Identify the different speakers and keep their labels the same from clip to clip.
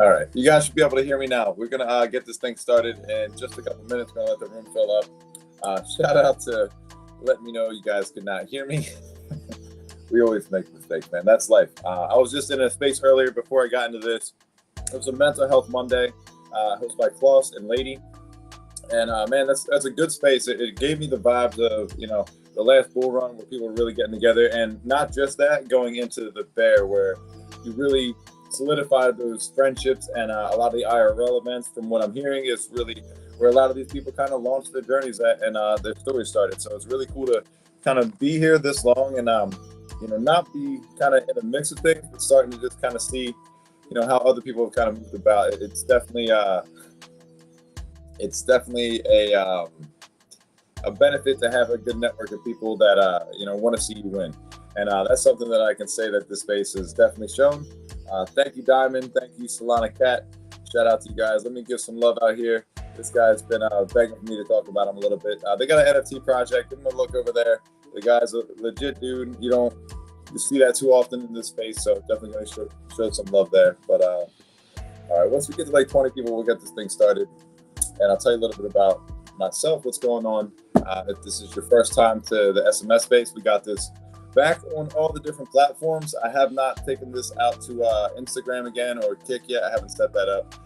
Speaker 1: All right, you guys should be able to hear me now. We're gonna get this thing started in just a couple minutes. Gonna let the room fill up. Shout out to let me know you guys could not hear me. We always make mistakes, man. That's life. I was just in a space earlier before I got into this. It was a mental health Monday, hosted by Klaus and Lady. And man, that's a good space. It gave me the vibes of the last bull run where people were really getting together, and not just that, going into the bear where you really solidified those friendships, and a lot of the IRL events, from what I'm hearing, is really where a lot of these people kind of launched their journeys at and their stories started. So it's really cool to kind of be here this long and not be kind of in a mix of things, but starting to just kind of see how other people have kind of moved about. It's definitely a benefit to have a good network of people that want to see you win, and that's something that I can say that this space has definitely shown. Thank you, Diamond. Thank you, Solana Cat. Shout out to you guys. Let me give some love out here. This guy's been begging for me to talk about him a little bit. They got an NFT project. Give him a look over there. The guy's a legit dude. You see that too often in this space, so definitely going to show some love there. But all right, once we get to like 20 people, we'll get this thing started. And I'll tell you a little bit about myself, what's going on. If this is your first time to the SMS space, we got this back on all the different platforms. I have not taken this out to Instagram again or Kick yet. I haven't set that up.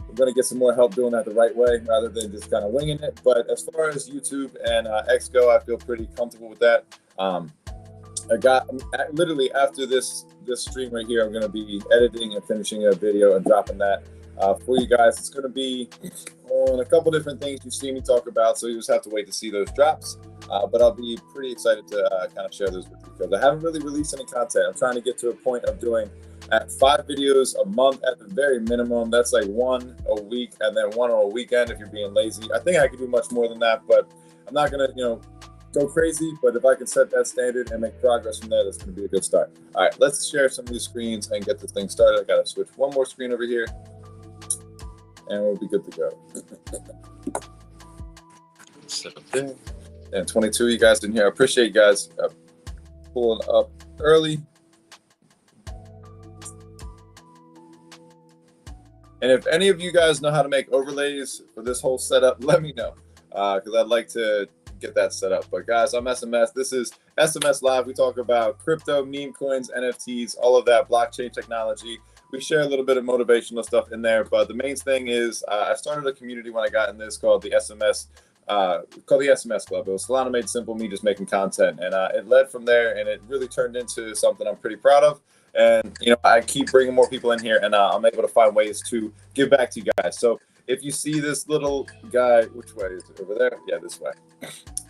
Speaker 1: We're going to get some more help doing that the right way rather than just kind of winging it. But as far as YouTube and X go, I feel pretty comfortable with that. I got literally after this stream right here, I'm going to be editing and finishing a video and dropping that for you guys. It's going to be on a couple different things you've seen me talk about, so you just have to wait to see those drops. But I'll be pretty excited to kind of share those with you because I haven't really released any content. I'm trying to get to a point of doing 5 videos a month at the very minimum. That's like 1 a week and then 1 on a weekend if you're being lazy. I think I could do much more than that, but I'm not going to, go crazy. But if I can set that standard and make progress from there, that's going to be a good start. All right, let's share some of these screens and get this thing started. I got to switch one more screen over here and we'll be good to go. Set up there. And 22, you guys didn't hear. I appreciate you guys pulling up early. And if any of you guys know how to make overlays for this whole setup, let me know because I'd like to get that set up. But guys, I'm SMS. This is SMS Live. We talk about crypto, meme coins, NFTs, all of that, blockchain technology. We share a little bit of motivational stuff in there. But the main thing is I started a community when I got in this called the SMS Club. It was Solana Made Simple, me just making content. And it led from there, and it really turned into something I'm pretty proud of. And, I keep bringing more people in here, and I'm able to find ways to give back to you guys. So if you see this little guy, which way is it? Over there? Yeah, this way.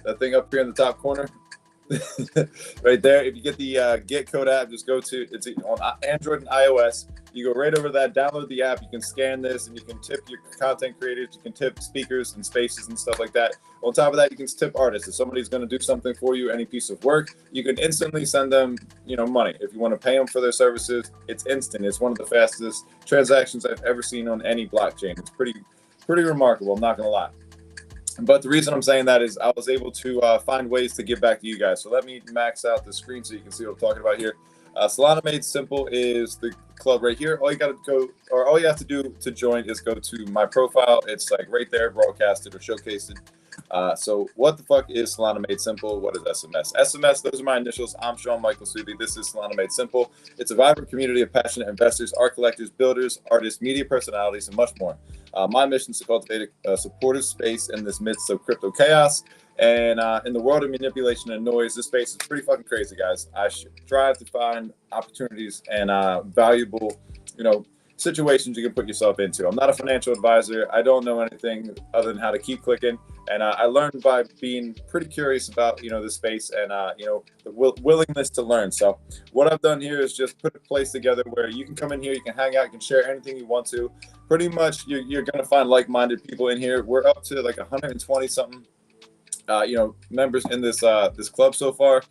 Speaker 1: That thing up here in the top corner. Right there. If you get the Get Code app, just go to, it's on Android and iOS. You go right over that, download the app, you can scan this, and you can tip your content creators, you can tip speakers and spaces and stuff like that. On top of that, you can tip artists. If somebody's going to do something for you, any piece of work, you can instantly send them, money. If you want to pay them for their services, it's instant. It's one of the fastest transactions I've ever seen on any blockchain. It's pretty remarkable, I'm not going to lie. But the reason I'm saying that is I was able to find ways to give back to you guys. So let me max out the screen so you can see what I'm talking about here. Solana Made Simple is the club right here. All you have to do to join is go to my profile. It's like right there, broadcasted or showcased. So what the fuck is Solana Made Simple? What is SMS? SMS, those are my initials. I'm Sean Michael Subi. This is Solana Made Simple. It's a vibrant community of passionate investors, art collectors, builders, artists, media personalities, and much more. My mission is to cultivate a supportive space in this midst of crypto chaos. And in the world of manipulation and noise, this space is pretty fucking crazy, guys. I strive to find opportunities and valuable, situations you can put yourself into. I'm not a financial advisor. I don't know anything other than how to keep clicking. And I learned by being pretty curious about, this space and, the willingness to learn. So what I've done here is just put a place together where you can come in here, you can hang out, you can share anything you want to. Pretty much you're going to find like-minded people in here. We're up to like 120 something, members in this club so far.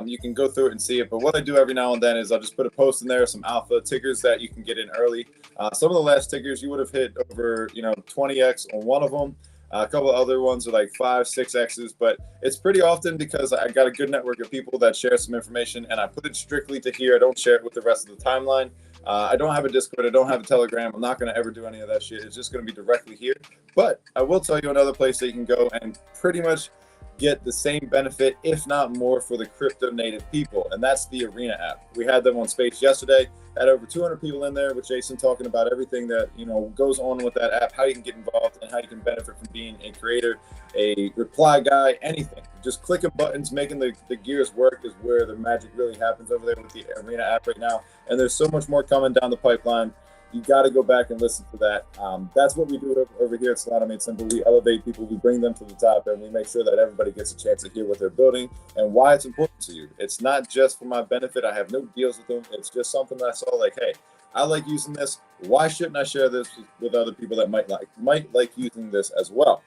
Speaker 1: You can go through it and see it. But what I do every now and then is I'll just put a post in there, some alpha tickers that you can get in early. Some of the last tickers you would have hit over, 20x on one of them. A couple of other ones are like 5, 6x's, but it's pretty often because I got a good network of people that share some information and I put it strictly to here. I don't share it with the rest of the timeline. I don't have a Discord. I don't have a Telegram. I'm not going to ever do any of that shit. It's just going to be directly here. But I will tell you another place that you can go and pretty much get the same benefit, if not more, for the crypto native people, and that's the Arena app. We had them on Space yesterday. Had over 200 people in there with Jason talking about everything that goes on with that app, how you can get involved, and how you can benefit from being a creator, a reply guy, anything. Just clicking buttons, making the gears work is where the magic really happens over there with the Arena app right now. And there's so much more coming down the pipeline. You got to go back and listen to that. That's what we do over here at Solana Made Simple. We elevate people, we bring them to the top, and we make sure that everybody gets a chance to hear what they're building and why it's important to you. It's not just for my benefit. I have no deals with them. It's just something that I saw like, hey, I like using this. Why shouldn't I share this with other people that might like using this as well?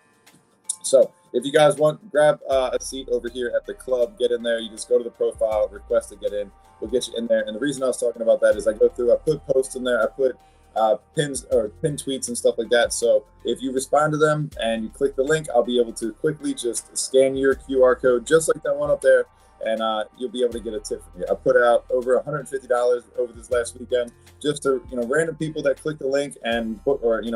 Speaker 1: So if you guys want, grab a seat over here at the club, get in there. You just go to the profile, request to get in. We'll get you in there. And the reason I was talking about that is I go through, I put posts in there, I put pins or pin tweets and stuff like that. So if you respond to them and you click the link, I'll be able to quickly just scan your QR code, just like that one up there, and you'll be able to get a tip from me. I put out over $150 over this last weekend just to random people that click the link and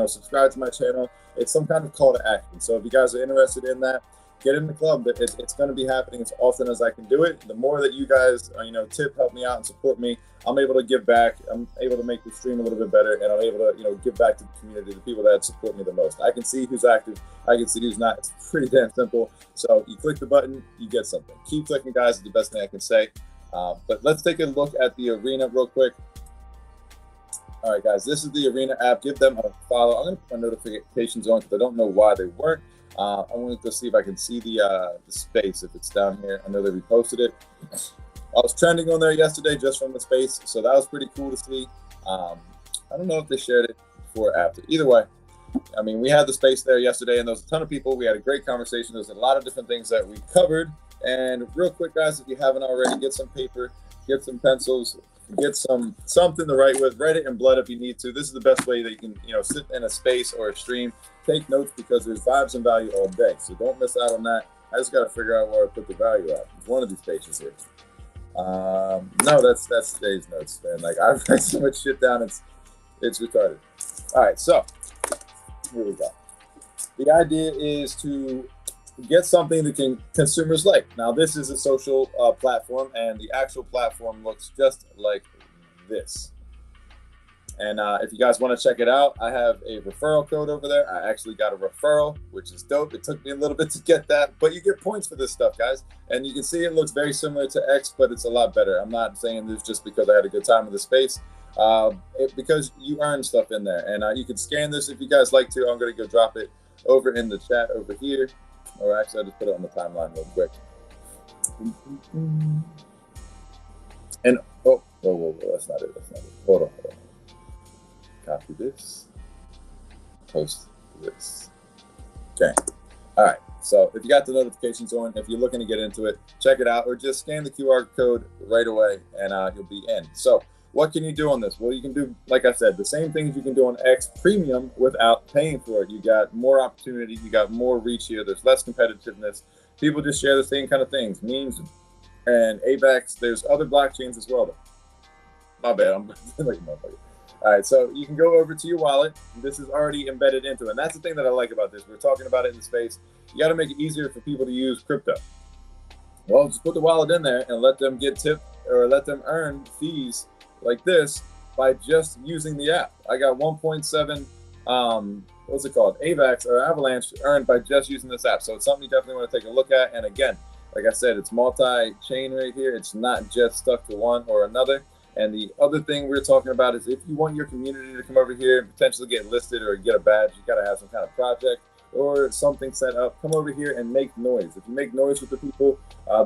Speaker 1: subscribe to my channel. It's some kind of call to action. So if you guys are interested in that, get in the club. It's going to be happening as often as I can do it. The more that you guys tip, help me out, and support me, I'm able to give back. I'm able to make the stream a little bit better, and I'm able to give back to the community, the people that support me the most. I can see who's active, I can see who's not. It's pretty damn simple. So you click the button, you get something. Keep clicking, guys, is the best thing I can say. But let's take a look at the Arena real quick. All right, guys, this is the Arena app. Give them a follow. I'm going to put my notifications on because I don't know why they weren't. I wanted to see if I can see the space, if it's down here. I know they reposted it. I was trending on there yesterday just from the space, so that was pretty cool to see. I don't know if they shared it before or after. Either way, I mean, we had the space there yesterday, and there was a ton of people. We had a great conversation. There's a lot of different things that we covered. And real quick, guys, if you haven't already, get some paper, get some pencils, get something to write with. Write it in blood if you need to. This is the best way that you can sit in a space or a stream, take notes, because there's vibes and value all day. So don't miss out on that. I just got to figure out where I put the value at. It's one of these pages here. No, that's today's notes, man. Like, I write so much shit down, it's retarded. All right, so here we go. The idea is to get something that consumers like. Now, this is a social platform, and the actual platform looks just like this. And if you guys want to check it out, I have a referral code over there. I actually got a referral, which is dope. It took me a little bit to get that, but you get points for this stuff, guys. And you can see it looks very similar to X, but it's a lot better. I'm not saying this just because I had a good time in the space, because you earn stuff in there. And you can scan this if you guys like to. I'm going to go drop it over in the chat over here. Or actually, I'll just put it on the timeline real quick. And, whoa, that's not it. Hold on. Copy this, post this. Okay. All right. So if you got the notifications on, if you're looking to get into it, check it out, or just scan the QR code right away and you'll be in. So what can you do on this? Well, you can do, like I said, the same things you can do on X Premium without paying for it. You got more opportunity. You got more reach here. There's less competitiveness. People just share the same kind of things, memes and AVAX. There's other blockchains as well, though. My bad. I'm like a motherfucker. All right, so you can go over to your wallet. This is already embedded into it. And that's the thing that I like about this. We're talking about it in the space. You got to make it easier for people to use crypto. Well, just put the wallet in there and let them get tipped or let them earn fees like this by just using the app. I got 1.7, what's it called? AVAX or Avalanche earned by just using this app. So it's something you definitely want to take a look at. And again, like I said, it's multi-chain right here. It's not just stuck to one or another. And the other thing we're talking about is if you want your community to come over here and potentially get listed or get a badge, you got to have some kind of project or something set up. Come over here and make noise. If you make noise with the people,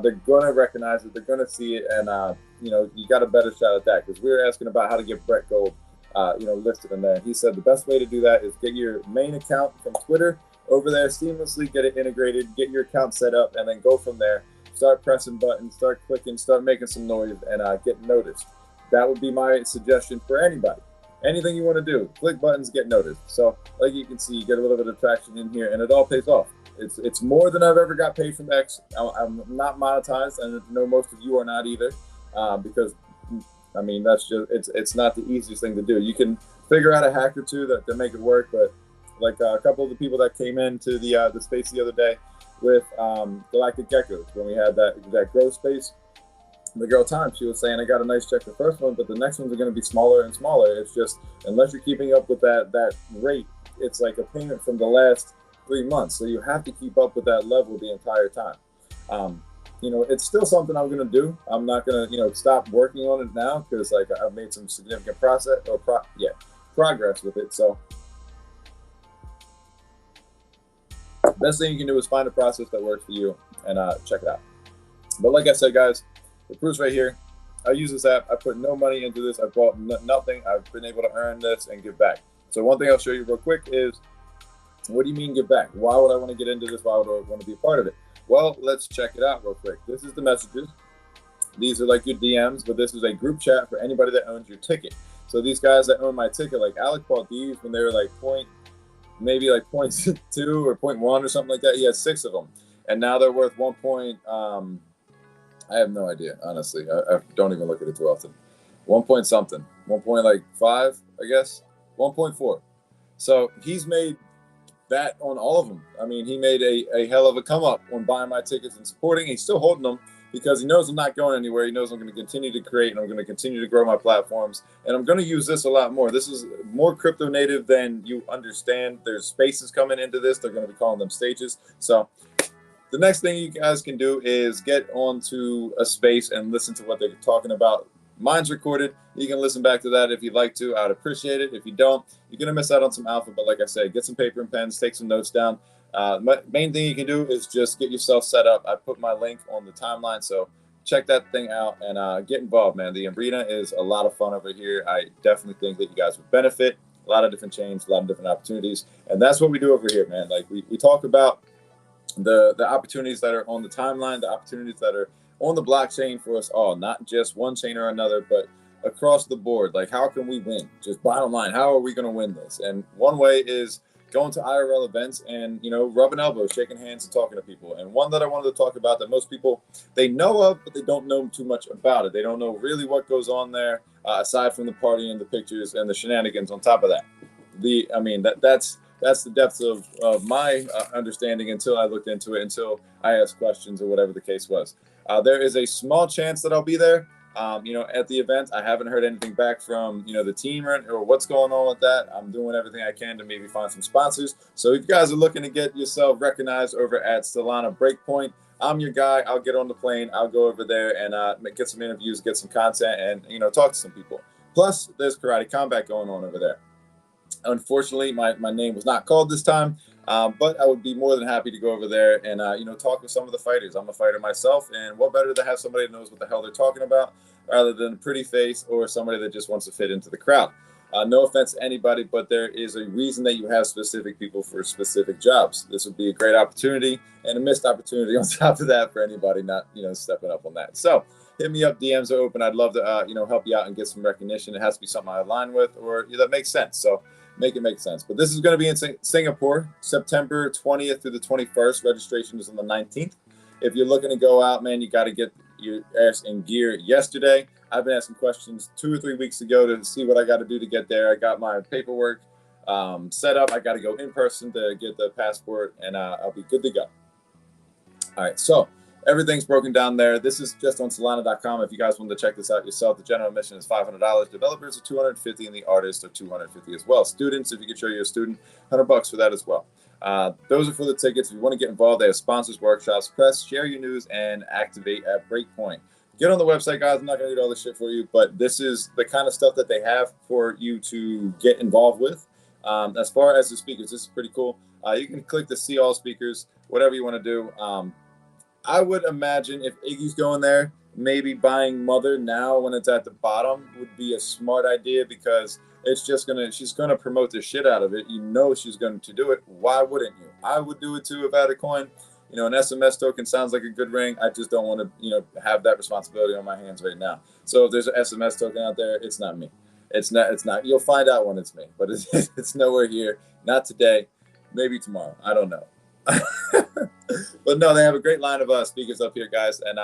Speaker 1: they're going to recognize it. They're going to see it. And, you got a better shot at that, because we were asking about how to get Brett Gold, listed in there. He said the best way to do that is get your main account from Twitter over there, seamlessly get it integrated, get your account set up, and then go from there. Start pressing buttons, start clicking, start making some noise, and get noticed. That would be my suggestion for anybody. Anything you want to do, click buttons, get noticed. So like you can see, you get a little bit of traction in here, and it all pays off. It's more than I've ever got paid from X. I'm not monetized, and I know most of you are not either, because I mean, that's just it's not the easiest thing to do. You can figure out a hack or two that make it work, but like a couple of the people that came into the space the other day with Galactic Geckos when we had that growth space. The girl time, she was saying, I got a nice check the first one, but the next ones are going to be smaller and smaller. It's just, unless you're keeping up with that rate, it's like a payment from the last 3 months. So you have to keep up with that level the entire time. It's still something I'm going to do. I'm not going to, stop working on it now because like I've made some significant progress with it. So best thing you can do is find a process that works for you and check it out. But like I said, guys, the proof's right here. I use this app. I put no money into this. I bought nothing. I've been able to earn this and give back. So one thing I'll show you real quick is, what do you mean give back? Why would I want to get into this? Why would I want to be a part of it? Well, let's check it out real quick. This is the messages. These are like your DMs, but this is a group chat for anybody that owns your ticket. So these guys that own my ticket, like Alec bought these when they were like maybe like 0.2 or 0.1 or something like that. He had 6 of them. And now they're worth 1. I have no idea, honestly. I don't even look at it too often. 1 point something, 1.5, I guess, 1.4. So he's made that on all of them. I mean, he made a hell of a come up on buying my tickets and supporting. He's still holding them because he knows I'm not going anywhere. He knows I'm going to continue to create and I'm going to continue to grow my platforms. And I'm going to use this a lot more. This is more crypto native than you understand. There's spaces coming into this. They're going to be calling them stages. So the next thing you guys can do is get onto a space and listen to what they're talking about. Mine's recorded. You can listen back to that if you'd like to. I'd appreciate it. If you don't, you're going to miss out on some alpha. But like I said, get some paper and pens, take some notes down. Main thing you can do is just get yourself set up. I put my link on the timeline, so check that thing out and get involved, man. The arena is a lot of fun over here. I definitely think that you guys would benefit. A lot of different chains, a lot of different opportunities. And that's what we do over here, man. Like we talk about the opportunities that are on the timeline, the opportunities that are on the blockchain for us all, not just one chain or another, but across the board. Like, how can we win? Just bottom line, how are we going to win this? And one way is going to IRL events and, rubbing elbows, shaking hands and talking to people. And one that I wanted to talk about that most people, they know of, but they don't know too much about it. They don't know really what goes on there, aside from the party and the pictures and the shenanigans on top of that. That's the depths of my understanding until I looked into it, until I asked questions or whatever the case was. There is a small chance that I'll be there, at the event. I haven't heard anything back from, the team or what's going on with that. I'm doing everything I can to maybe find some sponsors. So if you guys are looking to get yourself recognized over at Solana Breakpoint, I'm your guy. I'll get on the plane. I'll go over there and get some interviews, get some content, and, talk to some people. Plus, there's Karate Combat going on over there. Unfortunately, my name was not called this time, but I would be more than happy to go over there and, talk with some of the fighters. I'm a fighter myself, and what better to have somebody that knows what the hell they're talking about rather than a pretty face or somebody that just wants to fit into the crowd. No offense to anybody, but there is a reason that you have specific people for specific jobs. This would be a great opportunity and a missed opportunity on top of that for anybody not, stepping up on that. So hit me up. DMs are open. I'd love to, help you out and get some recognition. It has to be something I align with or that makes sense. So make it make sense. But this is going to be in Singapore, September 20th through the 21st. Registration is on the 19th. If you're looking to go out, man, you got to get your ass in gear yesterday. I've been asking questions 2 or 3 weeks ago to see what I got to do to get there. I got my paperwork set up. I got to go in person to get the passport, and I'll be good to go. All right, so everything's broken down there. This is just on Solana.com. If you guys want to check this out yourself, the general admission is $500. Developers are $250, and the artists are $250 as well. Students, if you could show you're a student, $100 for that as well. Those are for the tickets. If you want to get involved, they have sponsors, workshops, press, share your news, and activate at Breakpoint. Get on the website, guys. I'm not going to read all this shit for you, but this is the kind of stuff that they have for you to get involved with. As far as the speakers, this is pretty cool. You can click the see all speakers, whatever you want to do. I would imagine if Iggy's going there, maybe buying Mother now when it's at the bottom would be a smart idea because she's gonna promote the shit out of it. She's going to do it. Why wouldn't you? I would do it too if I had a coin. An SMS token sounds like a good ring. I just don't want to, have that responsibility on my hands right now. So if there's an SMS token out there, it's not me. It's not. You'll find out when it's me, but it's nowhere here. Not today. Maybe tomorrow. I don't know. But no, they have a great line of speakers up here, guys. And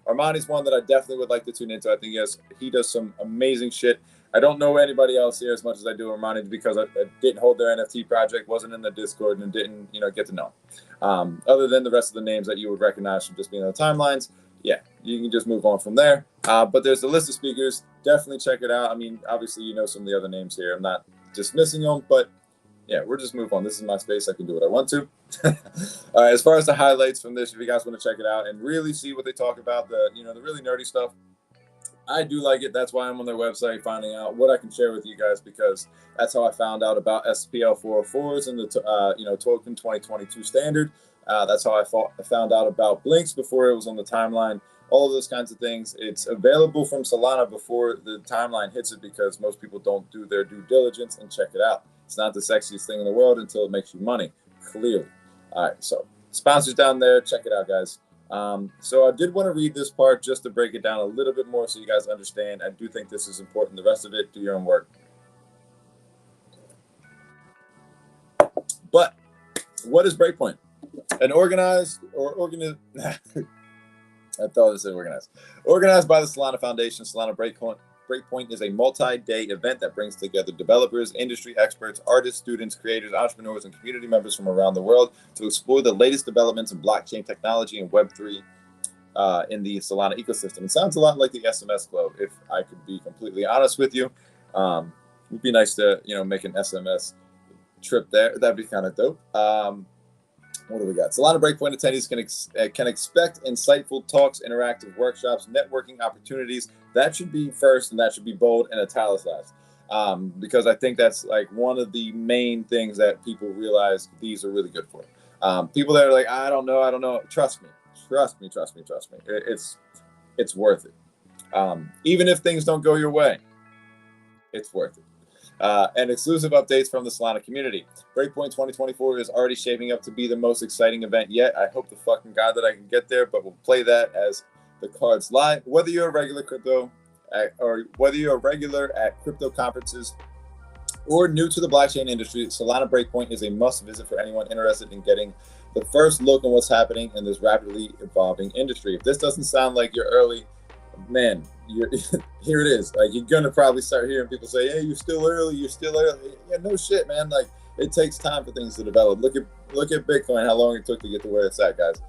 Speaker 1: Armani's one that I definitely would like to tune into. I think he does some amazing shit. I don't know anybody else here as much as I do Armani because I didn't hold their NFT project, wasn't in the Discord, and didn't get to know. Other than the rest of the names that you would recognize from just being on the timelines, yeah, you can just move on from there. But there's a list of speakers. Definitely check it out. I mean, obviously, you know some of the other names here. I'm not dismissing them, but yeah, we'll just move on. This is my space. I can do what I want to. As far as the highlights from this, if you guys want to check it out and really see what they talk about, the really nerdy stuff, I do like it. That's why I'm on their website finding out what I can share with you guys, because that's how I found out about SPL 404s and the token 2022 standard. That's how I found out about Blinks before it was on the timeline. All of those kinds of things. It's available from Solana before the timeline hits it, because most people don't do their due diligence and check it out. It's not the sexiest thing in the world until it makes you money, clearly. All right, so sponsors down there, check it out, guys. So I did want to read this part just to break it down a little bit more so you guys understand. I do think this is important. The rest of it, do your own work. But what is Breakpoint? An organized or I thought it said organized. Organized by the Solana Foundation, Solana Breakpoint is a multi-day event that brings together developers, industry experts, artists, students, creators, entrepreneurs, and community members from around the world to explore the latest developments in blockchain technology and Web3 in the Solana ecosystem. It sounds a lot like the SMS Club, if I could be completely honest with you. It would be nice to make an SMS trip there. That'd be kind of dope. What do we got? Solana Breakpoint attendees can expect insightful talks, interactive workshops, networking opportunities. That should be first, and that should be bold and italicized, because I think that's like one of the main things that people realize these are really good for. People that are like, I don't know. Trust me. It's worth it. Even if things don't go your way, it's worth it. And exclusive updates from the Solana community. Breakpoint 2024 is already shaping up to be the most exciting event yet. I hope to fucking God that I can get there, but we'll play that as the cards lie. Whether you're a regular at crypto conferences or new to the blockchain industry, Solana Breakpoint is a must visit for anyone interested in getting the first look on what's happening in this rapidly evolving industry. If this doesn't sound like you're early, man, here it is. Like, you're gonna probably start hearing people say, "Hey, you're still early. Yeah, no shit, man. Like, it takes time for things to develop. Look at Bitcoin, how long it took to get to where it's at, guys.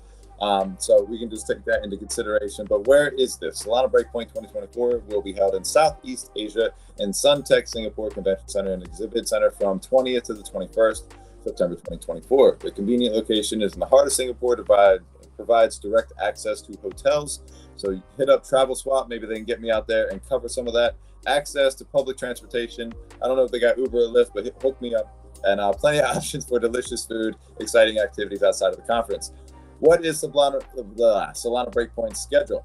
Speaker 1: So we can just take that into consideration. But where is this? Solana Breakpoint 2024 will be held in Southeast Asia in Suntec Singapore Convention Center and Exhibit Center from 20th to the 21st September 2024. The convenient location is in the heart of Singapore. Provides direct access to hotels. So hit up Travel Swap. Maybe they can get me out there and cover some of that. Access to public transportation. I don't know if they got Uber or Lyft, but hook me up. And plenty of options for delicious food, exciting activities outside of the conference. What is Solana Breakpoint schedule?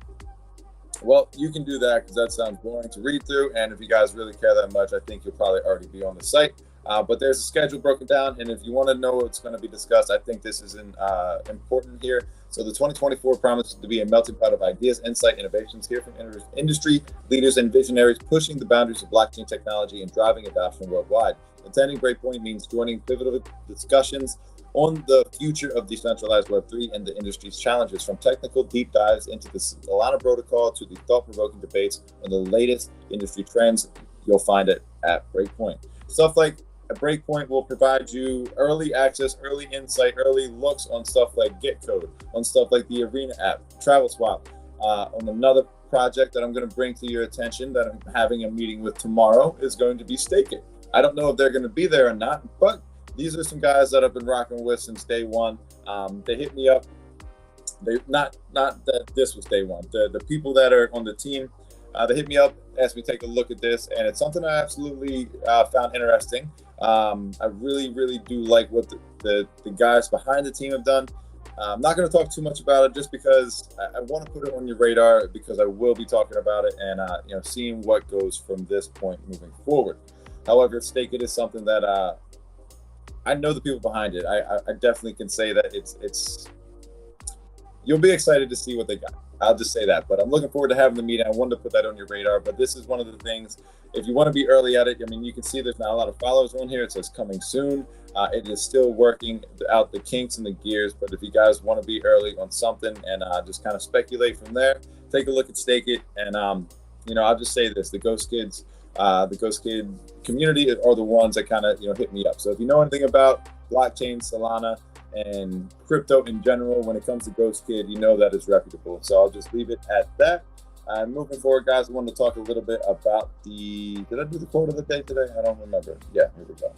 Speaker 1: Well, you can do that because that sounds boring to read through. And if you guys really care that much, I think you'll probably already be on the site. But there's a schedule broken down, and if you want to know what's going to be discussed, I think this is important here. So the 2024 promises to be a melting pot of ideas, insight, innovations here from industry leaders and visionaries pushing the boundaries of blockchain technology and driving adoption worldwide. Attending Breakpoint means joining pivotal discussions on the future of decentralized Web3 and the industry's challenges, from technical deep dives into the Solana protocol to the thought-provoking debates on the latest industry trends. You'll find it at Breakpoint. Stuff like a Breakpoint will provide you early access, early insight, early looks on stuff like GitCode, on stuff like the Arena app, Travel Swap. On another project that I'm going to bring to your attention that I'm having a meeting with tomorrow is going to be Stake It. I don't know if they're going to be there or not, but these are some guys that I've been rocking with since day one. They hit me up. They not that this was day one. The people that are on the team, they hit me up, asked me to take a look at this, and it's something I absolutely found interesting. I really do like what the guys behind the team have done. I'm not going to talk too much about it just because I want to put it on your radar, because I will be talking about it and seeing what goes from this point moving forward. However, Stake It is something that I know the people behind it. I definitely can say that it's you'll be excited to see what they got. I'll just say that. But I'm looking forward to having the meeting. I wanted to put that on your radar. But this is one of the things, if you want to be early at it, I mean, you can see there's not a lot of followers on here. It says coming soon. It is still working out the kinks and the gears. But if you guys want to be early on something and just kind of speculate from there, take a look at Stake It. And, I'll just say this, the Ghost Kid community are the ones that kind of, hit me up. So if you know anything about blockchain, Solana, and crypto in general, when it comes to Ghost Kid, you know that it's reputable. So I'll just leave it at that. Moving forward, guys, I wanted to talk a little bit about did I do the quote of the day today? I don't remember. Yeah, here we go.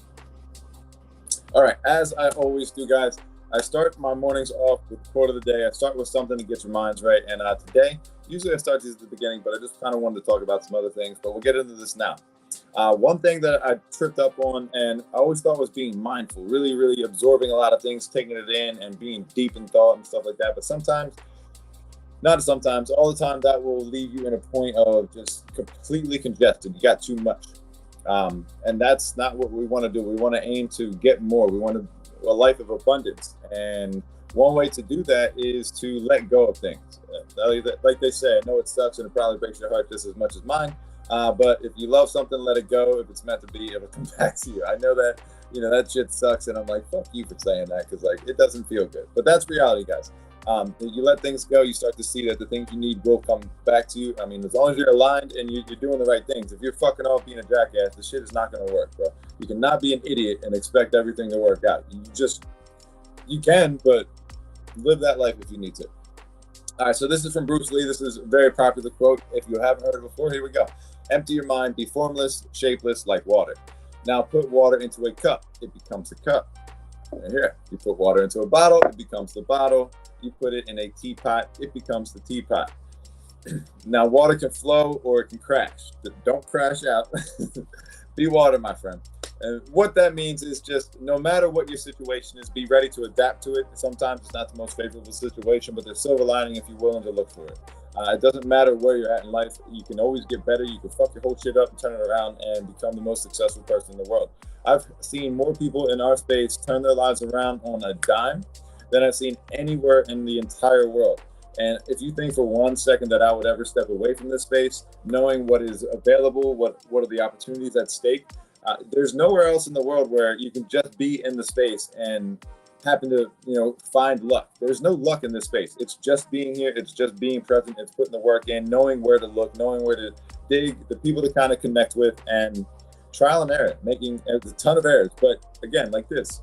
Speaker 1: All right, as I always do, guys, I start my mornings off with the quote of the day. I start with something to get your minds right. And today, usually I start these at the beginning, but I just kind of wanted to talk about some other things. But we'll get into this now. One thing that I tripped up on and I always thought was being mindful, really, really absorbing a lot of things, taking it in and being deep in thought and stuff like that. But sometimes, not sometimes, all the time, that will leave you in a point of just completely congested. You got too much. And that's not what we want to do. We want to aim to get more. We want a life of abundance. And one way to do that is to let go of things. Like they say, I know it sucks and it probably breaks your heart just as much as mine. But if you love something, let it go. If it's meant to be, it'll come back to you. I know that, that shit sucks. And I'm like, fuck you for saying that. Cause it doesn't feel good, but that's reality, guys. You let things go, you start to see that the things you need will come back to you. I mean, as long as you're aligned and you're doing the right things. If you're fucking off being a jackass, the shit is not going to work, bro. You cannot be an idiot and expect everything to work out. You can, but live that life if you need to. All right, so this is from Bruce Lee. This is a very popular quote. If you haven't heard it before, here we go. Empty your mind, be formless, shapeless like water. Now put water into a cup, it becomes a cup. And here, you put water into a bottle, it becomes the bottle. You put it in a teapot, it becomes the teapot. Now water can flow or it can crash. Don't crash out. Be water, my friend. And what that means is just no matter what your situation is, be ready to adapt to it. Sometimes it's not the most favorable situation, but there's silver lining if you're willing to look for it. It doesn't matter where you're at in life. You can always get better. You can fuck your whole shit up and turn it around and become the most successful person in the world. I've seen more people in our space turn their lives around on a dime than I've seen anywhere in the entire world. And if you think for 1 second that I would ever step away from this space, knowing what is available, what are the opportunities at stake, there's nowhere else in the world where you can just be in the space and happen to, find luck. There's no luck in this space. It's just being here. It's just being present. It's putting the work in, knowing where to look, knowing where to dig, the people to kind of connect with, and trial and error, making a ton of errors. But again, like this,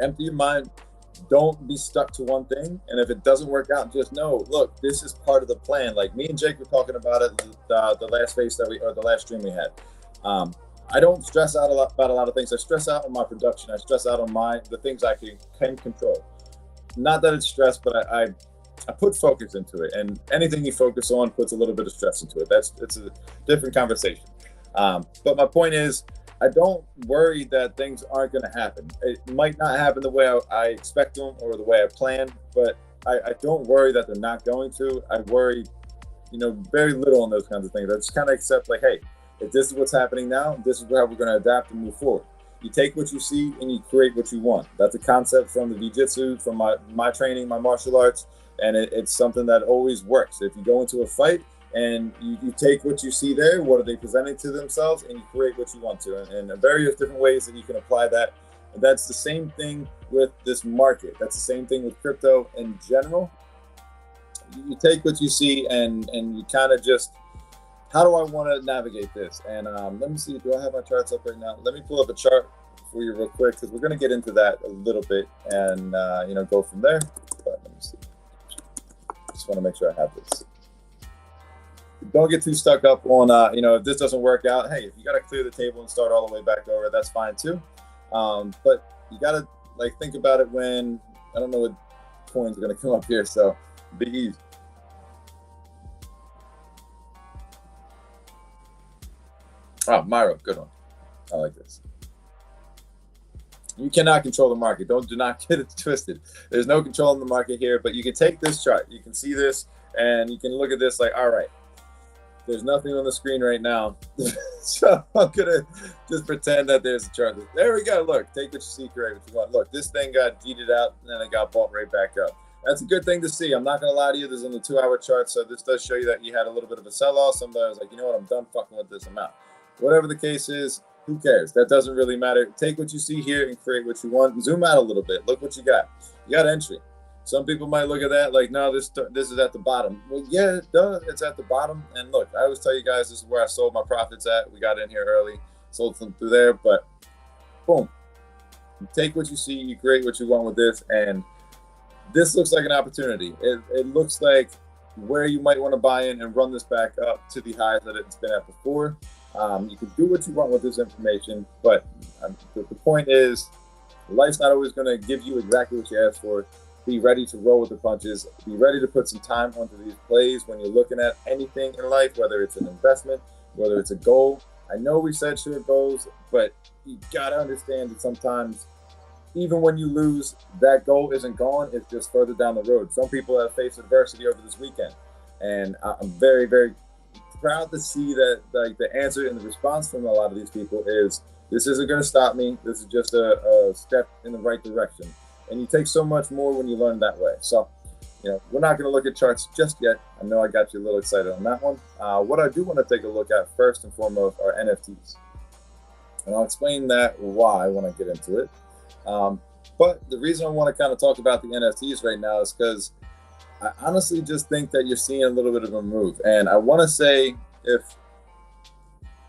Speaker 1: empty your mind. Don't be stuck to one thing. And if it doesn't work out, just know, look, this is part of the plan. Like me and Jake were talking about it the last stream we had. I don't stress out about a lot of things. I stress out on my production. I stress out on the things I can control. Not that it's stress, but I put focus into it. And anything you focus on puts a little bit of stress into it. It's a different conversation. But my point is, I don't worry that things aren't going to happen. It might not happen the way I expect them or the way I plan, but I don't worry that they're not going to. I worry, very little on those kinds of things. I just kind of accept, like, hey, if this is what's happening now, this is how we're going to adapt and move forward. You take what you see and you create what you want. That's a concept from the Jiu-Jitsu, from my training, my martial arts, and it's something that always works. If you go into a fight and you take what you see there, what are they presenting to themselves, and you create what you want to. And various different ways that you can apply that. And that's the same thing with this market. That's the same thing with crypto in general. You take what you see and you kind of just, how do I want to navigate this? And let me see, do I have my charts up right now? Let me pull up a chart for you real quick, because we're going to get into that a little bit and, go from there. But let me see. Just want to make sure I have this. Don't get too stuck up on, if this doesn't work out, hey, if you got to clear the table and start all the way back over, that's fine too. But you got to think about it when, I don't know what coins are going to come up here, so be easy. Oh, Myro, good one. I like this. You cannot control the market. Do not get it twisted. There's no control in the market here, but you can take this chart. You can see this, and you can look at this like, all right, there's nothing on the screen right now. So I'm going to just pretend that there's a chart. There we go. Look, take what you see, create what you want. Look, this thing got deeded out, and then it got bought right back up. that's a good thing to see. I'm not gonna lie to you. This is on the 2-hour chart, so this does show you that you had a little bit of a sell-off. Somebody was like, you know what, I'm done fucking with this amount. Whatever the case is, who cares? That doesn't really matter. Take what you see here and create what you want. Zoom out a little bit. Look what you got. You got entry. Some people might look at that like, no, this is at the bottom. Well, yeah, duh, it's at the bottom. And look, I always tell you guys, this is where I sold my profits at. We got in here early, sold them through there, but boom. You take what you see, you create what you want with this, and this looks like an opportunity. It looks like where you might want to buy in and run this back up to the highs that it's been at before. You can do what you want with this information, but the point is, life's not always going to give you exactly what you asked for. Be ready to roll with the punches. Be ready to put some time onto these plays when you're looking at anything in life, whether it's an investment, whether it's a goal. I know we said short goals, but you got to understand that sometimes, even when you lose, that goal isn't gone. It's just further down the road. Some people have faced adversity over this weekend, and I'm very, very proud to see that like the answer and the response from a lot of these people is, this isn't going to stop me. This is just a step in the right direction. And you take so much more when you learn that way. So, we're not going to look at charts just yet. I know I got you a little excited on that one. What I do want to take a look at first and foremost are NFTs. And I'll explain that why when I get into it. But the reason I want to kind of talk about the NFTs right now is because I honestly just think that you're seeing a little bit of a move. And I want to say that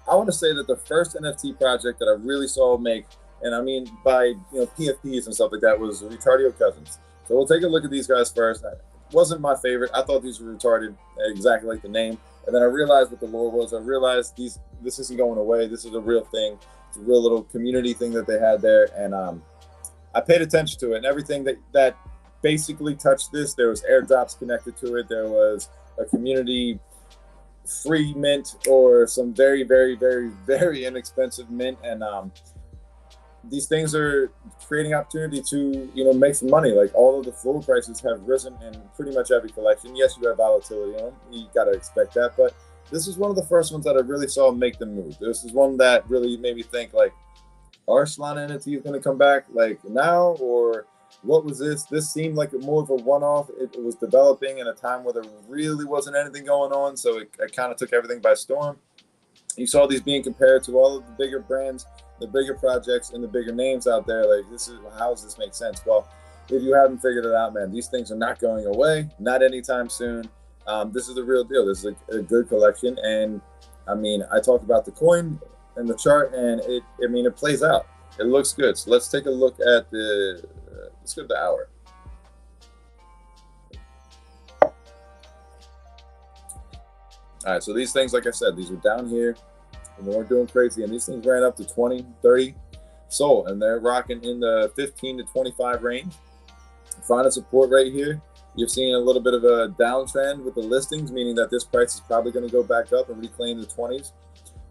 Speaker 1: the first NFT project that I really saw make, and I mean by PFPs and stuff like that, was Retardio Cousins. So we'll take a look at these guys first. It wasn't my favorite. I thought these were retarded, exactly like the name. And then I realized what the lore was. I realized this isn't going away. This is a real thing. It's a real little community thing that they had there. And I paid attention to it, and everything that basically touched this. There was airdrops connected to it. There was a community free mint or some very, very, very, very inexpensive mint. And these things are creating opportunity to, make some money. Like, all of the floor prices have risen in pretty much every collection. Yes, you have volatility in them. You got to expect that. But this is one of the first ones that I really saw make them move. This is one that really made me think, like, are Solana NFTs going to come back like now, or what was this? This seemed like more of a one-off. It was developing in a time where there really wasn't anything going on, so it kind of took everything by storm. You saw these being compared to all of the bigger brands, the bigger projects, and the bigger names out there. Like, how does this make sense? Well, if you haven't figured it out, man, these things are not going away, not anytime soon. This is the real deal. This is a good collection, and I mean, I talked about the coin and the chart, and it plays out. It looks good. So let's take a look at let's go to the hour. All right, so these things, like I said, these are down here, and they weren't doing crazy, and these things ran up to 20, 30 sold, and they're rocking in the 15 to 25 range. Find support right here. You're seeing a little bit of a downtrend with the listings, meaning that this price is probably going to go back up and reclaim the 20s.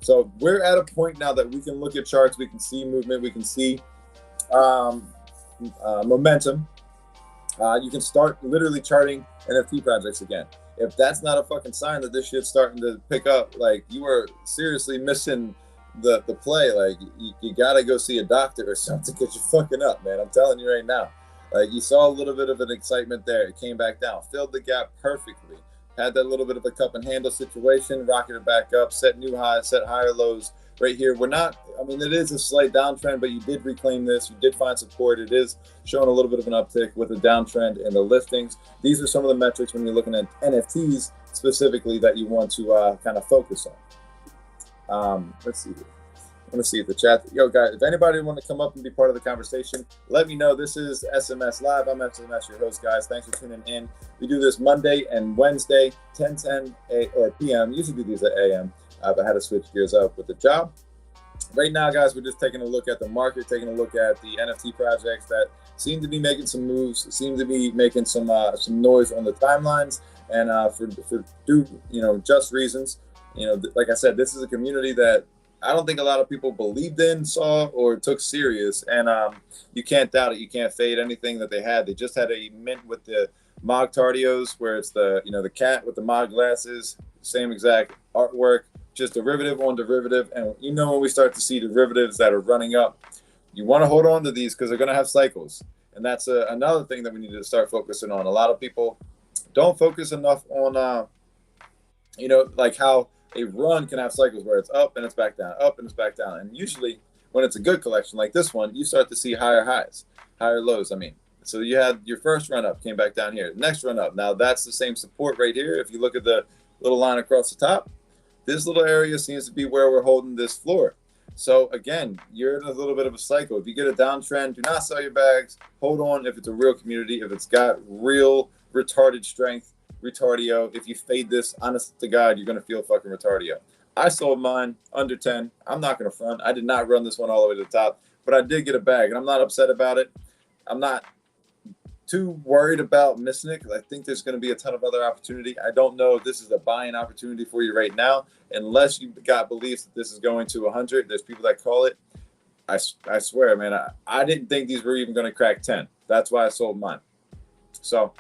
Speaker 1: So we're at a point now that we can look at charts, we can see movement, we can see momentum. You can start literally charting NFT projects again. If that's not a fucking sign that this shit's starting to pick up, like, you are seriously missing the play. Like, you gotta go see a doctor or something, because you're fucking up, man. I'm telling you right now. Like, you saw a little bit of an excitement there. It came back down, filled the gap perfectly. Had that little bit of a cup and handle situation, rocketed back up, set new highs, set higher lows right here. It is a slight downtrend, but you did reclaim this. You did find support. It is showing a little bit of an uptick with a downtrend in the listings. These are some of the metrics when you're looking at NFTs specifically that you want to kind of focus on. Let's see here. Let me see if the chat. Yo, guys, if anybody want to come up and be part of the conversation, let me know. This is SMS Live. I'm SMS, your host, guys. Thanks for tuning in. We do this Monday and Wednesday, 10:10 or p.m. Usually do these at a.m. But I had to switch gears up with the job. Right now, guys, we're just taking a look at the market, taking a look at the NFT projects that seem to be making some moves, seem to be making some noise on the timelines, and for just reasons. Like I said, this is a community that I don't think a lot of people believed in, saw, or took serious. And you can't doubt it. You can't fade anything that they had. They just had a mint with the Mog Tardios, where it's the cat with the Mog glasses, same exact artwork, just derivative on derivative. And when we start to see derivatives that are running up, you want to hold on to these because they're going to have cycles. And that's another thing that we need to start focusing on. A lot of people don't focus enough on, like how a run can have cycles where it's up and it's back down, up and it's back down. And usually when it's a good collection like this one, you start to see higher highs, higher lows. I mean, so you had your first run up, came back down here, next run up. Now that's the same support right here. If you look at the little line across the top, this little area seems to be where we're holding this floor. So again, you're in a little bit of a cycle. If you get a downtrend, do not sell your bags. Hold on if it's a real community, if it's got real retarded strength, retardio. If you fade this, honest to God, you're going to feel fucking retardio. I sold mine under 10. I'm not going to front. I did not run this one all the way to the top, but I did get a bag, and I'm not upset about it. I'm not too worried about missing it because I think there's going to be a ton of other opportunity. I don't know if this is a buying opportunity for you right now, unless you got beliefs that this is going to 100. There's people that call it. I swear, man, I didn't think these were even going to crack 10. That's why I sold mine. So,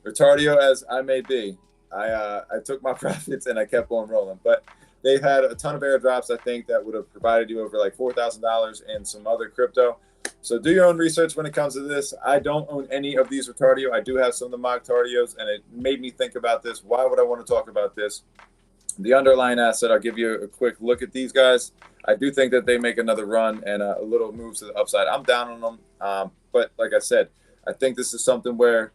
Speaker 1: retardio as I may be, I took my profits and I kept on rolling. But they've had a ton of airdrops, I think, that would have provided you over like $4,000 and some other crypto. So do your own research when it comes to this. I don't own any of these retardio. I do have some of the mock tardios, and it made me think about this. Why would I want to talk about this? The underlying asset, I'll give you a quick look at these guys. I do think that they make another run and a little moves to the upside. I'm down on them, but like I said, I think this is something where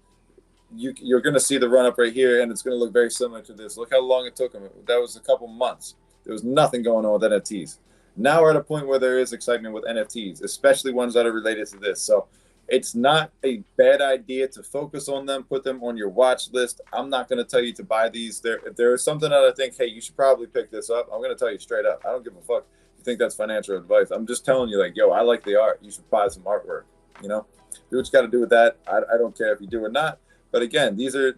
Speaker 1: you're going to see the run up right here, and it's going to look very similar to this. Look how long it took them. That was a couple months. There was nothing going on with NFTs. Now we're at a point where there is excitement with NFTs, especially ones that are related to this. So it's not a bad idea to focus on them, put them on your watch list. I'm not going to tell you to buy these. If there is something that I think, hey, you should probably pick this up, I'm going to tell you straight up. I don't give a fuck if you think that's financial advice. I'm just telling you, like, yo, I like the art. You should buy some artwork, Do what you got to do with that. I don't care if you do or not. But again, these are,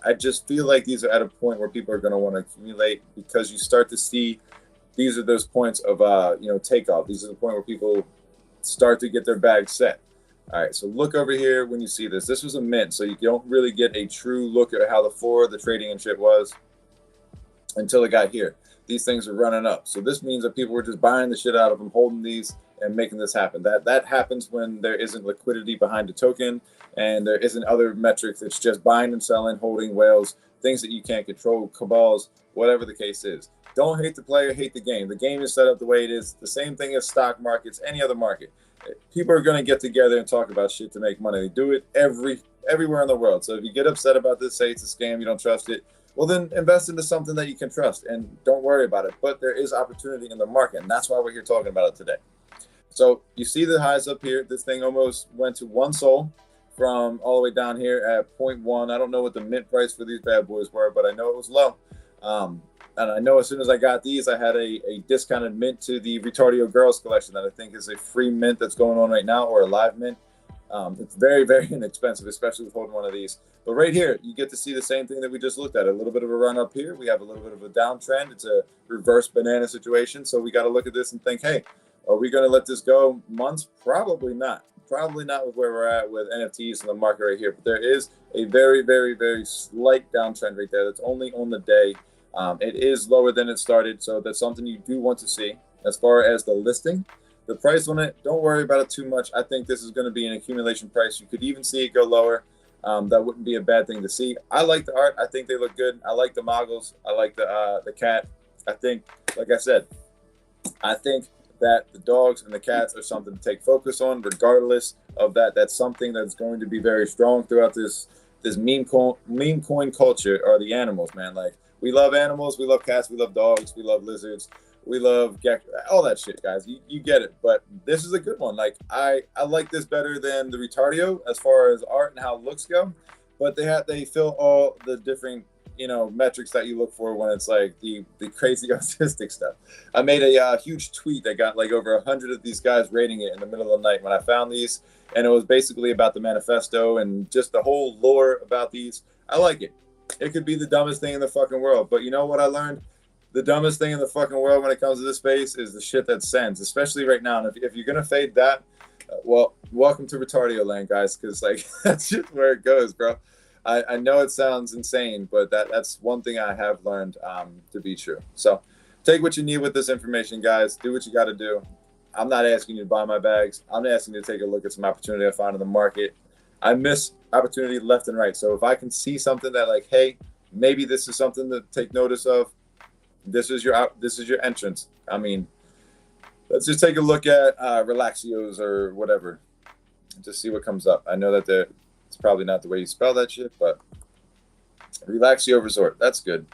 Speaker 1: I just feel like these are at a point where people are going to want to accumulate because you start to see these are those points of, takeoff. These are the point where people start to get their bag set. All right, so look over here when you see this. This was a mint, so you don't really get a true look at how the floor of the trading and shit was until it got here. These things are running up. So this means that people were just buying the shit out of them, holding these, and making this happen. That happens when there isn't liquidity behind a token and there isn't other metrics. It's just buying and selling, holding whales, things that you can't control, cabals, whatever the case is. Don't hate the player, hate the game. The game is set up the way it is. The same thing as stock markets, any other market. People are going to get together and talk about shit to make money. They do it everywhere in the world. So if you get upset about this, say it's a scam, you don't trust it, well, then invest into something that you can trust and don't worry about it. But there is opportunity in the market, and that's why we're here talking about it today. So you see the highs up here. This thing almost went to one sol from all the way down here at 0.1. I don't know what the mint price for these bad boys were, but I know it was low. And I know as soon as I got these, I had a discounted mint to the Retardio Girls collection that I think is a free mint that's going on right now, or a live mint. It's very, very inexpensive, especially with holding one of these. But right here, you get to see the same thing that we just looked at. A little bit of a run up here. We have a little bit of a downtrend. It's a reverse banana situation. So we got to look at this and think, hey, are we going to let this go months? Probably not. Probably not with where we're at with NFTs in the market right here. But there is a very, very, very slight downtrend right there. That's only on the day. It is lower than it started, so that's something you do want to see. As far as the listing, the price on it, don't worry about it too much. I think this is going to be an accumulation price. You could even see it go lower. That wouldn't be a bad thing to see. I like the art. I think they look good. I like the moggles. I like the cat. I think, like I said, I think that the dogs and the cats are something to take focus on, regardless of that. That's something that's going to be very strong throughout this meme coin culture, are the animals, man. Like, we love animals, we love cats, we love dogs, we love lizards, we love all that shit, guys. You get it. But this is a good one. Like, I like this better than the Retardio as far as art and how it looks go. But they fill all the different metrics that you look for when it's like the crazy autistic stuff. I made a huge tweet that got like over 100 of these guys rating it in the middle of the night when I found these, and it was basically about the manifesto and just the whole lore about these. I like it. It could be the dumbest thing in the fucking world, but you know what I learned? The dumbest thing in the fucking world when it comes to this space is the shit that sends, especially right now. And if you're gonna fade that, well, welcome to Retardio land, guys, because like that's just where it goes, bro. I know it sounds insane, but that's one thing I have learned to be true. So take what you need with this information, guys. Do what you got to do. I'm not asking you to buy my bags. I'm asking you to take a look at some opportunity I find in the market. I miss opportunity left and right. So if I can see something that like, hey, maybe this is something to take notice of, this is your entrance. I mean, let's just take a look at Relaxios or whatever, and just see what comes up. I know that it's probably not the way you spell that shit, but Relaxio Resort, that's good.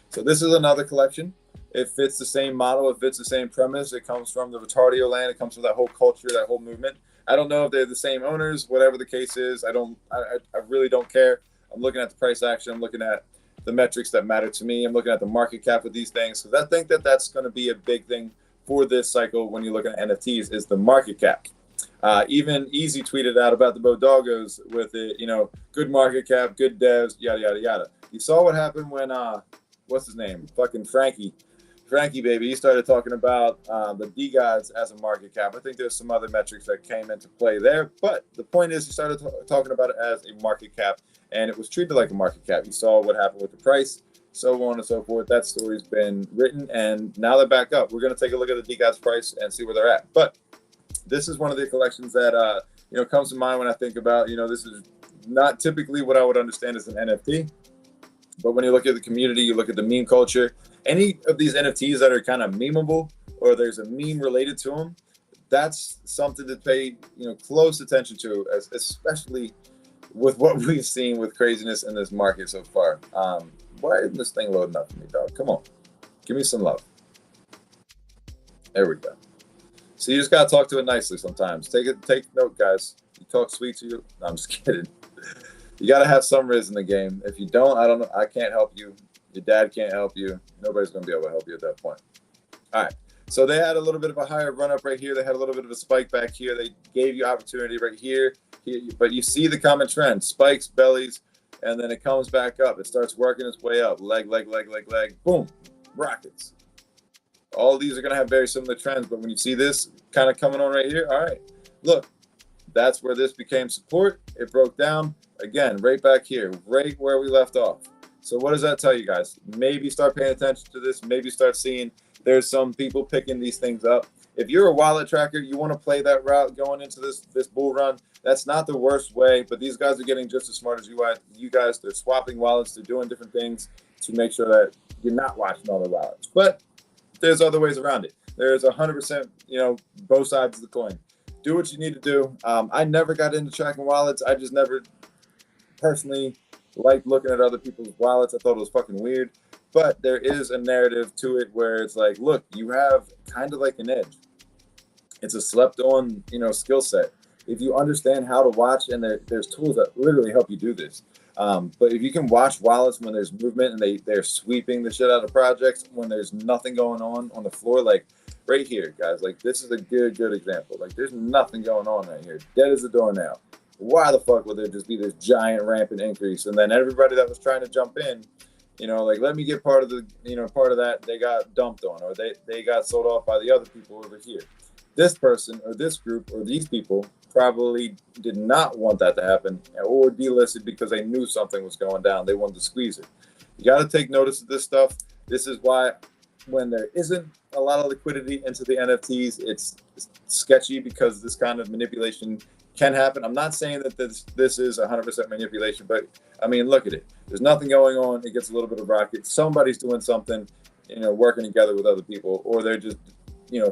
Speaker 1: So this is another collection. It fits the same model. It fits the same premise. It comes from the Retardio land. It comes from that whole culture, that whole movement. I don't know if they're the same owners, whatever the case is. I really don't care. I'm looking at the price action. I'm looking at the metrics that matter to me. I'm looking at the market cap of these things, because I think that that's going to be a big thing for this cycle when you're looking at NFTs is the market cap. Even Easy tweeted out about the Bodogos with it, good market cap, good devs, yada, yada, yada. You saw what happened when, what's his name? Fucking Frankie baby. He started talking about the DeGods as a market cap. I think there's some other metrics that came into play there, but the point is he started talking about it as a market cap, and it was treated like a market cap. You saw what happened with the price, so on and so forth. That story's been written, and now they're back up. We're going to take a look at the DeGods price and see where they're at. But this is one of the collections that comes to mind when I think about, this is not typically what I would understand as an NFT. But when you look at the community, you look at the meme culture, any of these NFTs that are kind of memeable or there's a meme related to them, that's something to pay, close attention to, especially with what we've seen with craziness in this market so far. Why isn't this thing loading up for me, dog? Come on. Give me some love. There we go. So you just got to talk to it nicely sometimes. Take note, guys. You talk sweet to you. No, I'm just kidding. You got to have some riz in the game. If you don't, I don't know. I can't help you. Your dad can't help you. Nobody's going to be able to help you at that point. All right. So they had a little bit of a higher run up right here. They had a little bit of a spike back here. They gave you opportunity right here. But you see the common trend: spikes, bellies, and then it comes back up. It starts working its way up. Leg, boom, rockets. All these are going to have very similar trends. But when you see this kind of coming on right here, all right, look, that's where this became support. It broke down. Again, right back here, right where we left off. So what does that tell you guys? Maybe start paying attention to this. Maybe start seeing there's some people picking these things up. If you're a wallet tracker, you want to play that route going into this bull run. That's not the worst way, but these guys are getting just as smart as you are. You guys, they're swapping wallets. They're doing different things to make sure that you're not watching all the wallets. But there's other ways around it. There's 100%, both sides of the coin. Do what you need to do. I never got into tracking wallets. I just never personally liked looking at other people's wallets. I thought it was fucking weird. But there is a narrative to it where it's like, look, you have kind of like an edge. It's a slept on, skill set. If you understand how to watch, and there's tools that literally help you do this. But if you can watch wallets when there's movement and they're sweeping the shit out of projects when there's nothing going on the floor, like right here, guys, like this is a good example. Like there's nothing going on right here. Dead as a doornail. Why the fuck would there just be this giant rampant increase? And then everybody that was trying to jump in, let me get part of that, they got dumped on, or they got sold off by the other people over here. This person or this group or these people probably did not want that to happen, or delisted because they knew something was going down. They wanted to squeeze it. You got to take notice of this stuff. This is why when there isn't a lot of liquidity into the NFTs, it's sketchy, because this kind of manipulation can happen. I'm not saying that this is 100% manipulation, but I mean, look at it. There's nothing going on. It gets a little bit of rocket. Somebody's doing something, working together with other people, or they're just,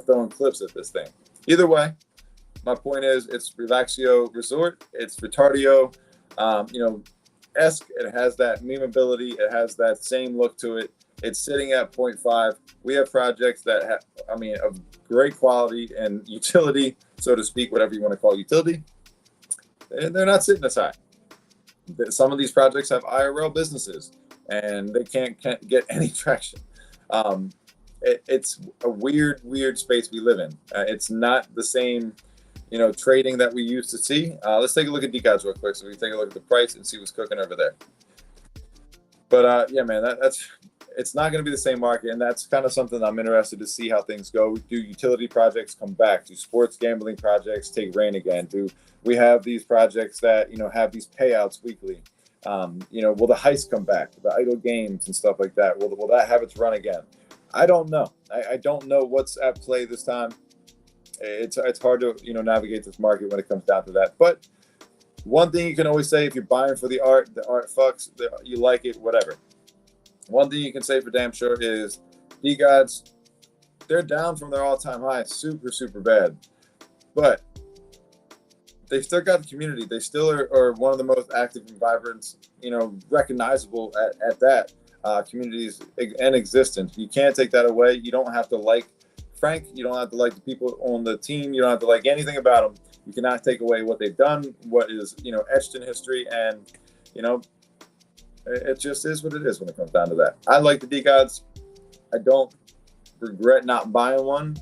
Speaker 1: throwing clips at this thing. Either way, my point is, it's Relaxio Resort. It's Retardio, esque. It has that memeability. It has that same look to it. It's sitting at 0.5. We have projects that have, of great quality and utility, so to speak, whatever you want to call utility. And they're not sitting as high. Some of these projects have IRL businesses, and they can't get any traction. It's a weird space we live in. It's not the same, trading that we used to see. Let's take a look at DeGods real quick, so we can take a look at the price and see what's cooking over there. But yeah, man, it's not going to be the same market, and that's kind of something I'm interested to see how things go. Do utility projects come back? Do sports gambling projects take reign again? Do we have these projects that have these payouts weekly? Will the heist come back? The idle games and stuff like that. Will that have its run again? I don't know. I don't know what's at play this time. it's hard to navigate this market when it comes down to that. But one thing you can always say, if you're buying for the art fucks, you like it, whatever. One thing you can say for damn sure is DeGods, they're down from their all-time high, super, super bad. But they still got the community. They still are one of the most active and vibrant, recognizable at that communities in existence. You can't take that away. You don't have to like Frank. You don't have to like the people on the team. You don't have to like anything about them. You cannot take away what they've done, what is, etched in history. And, it just is what it is when it comes down to that. I like the DeGods. I don't regret not buying one.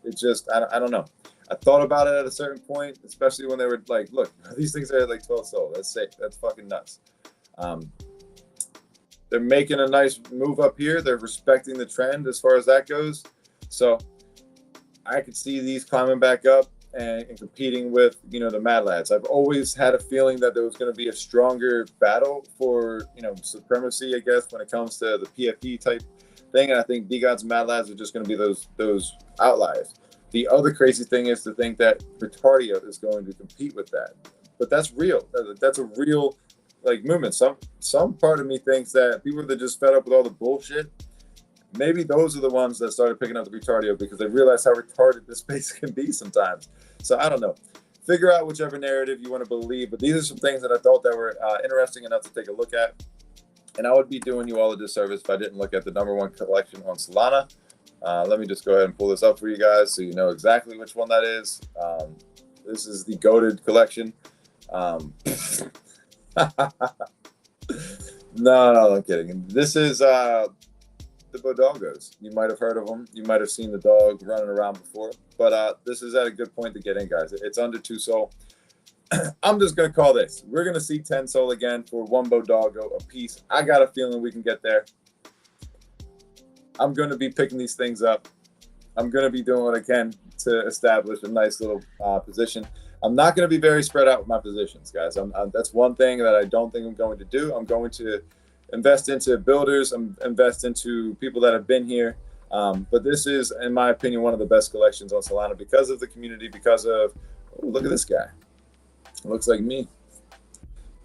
Speaker 1: It's just, I don't know. I thought about it at a certain point, especially when they were like, look, these things are like 12 sold. That's safe. That's fucking nuts. They're making a nice move up here. They're respecting the trend as far as that goes. So I could see these climbing back up and competing with, the Mad Lads. I've always had a feeling that there was going to be a stronger battle for, supremacy, I guess, when it comes to the PFP type thing. And I think DeGods and Mad Lads are just going to be those outliers. The other crazy thing is to think that Retardio is going to compete with that. But that's real. That's a real movement. Some part of me thinks that people that just fed up with all the bullshit, maybe those are the ones that started picking up the Retardio because they realized how retarded this space can be sometimes. So I don't know. Figure out whichever narrative you want to believe. But these are some things that I thought that were interesting enough to take a look at. And I would be doing you all a disservice if I didn't look at the #1 collection on Solana. Let me just go ahead and pull this up for you guys so you know exactly which one that is. This is the GOATed collection. No, I'm kidding. This is the Bodogos. You might have heard of them. You might have seen the dog running around before. But this is at a good point to get in, guys. It's under 2 SOL. I'm just going to call this. We're going to see 10 SOL again for 1 Bodogo a piece. I got a feeling we can get there. I'm going to be picking these things up. I'm going to be doing what I can to establish a nice little position. I'm not going to be very spread out with my positions, guys. That's one thing that I don't think I'm going to do. I'm going to invest into builders, invest into people that have been here. But this is, in my opinion, one of the best collections on Solana because of the community, because of, look at this guy. Looks like me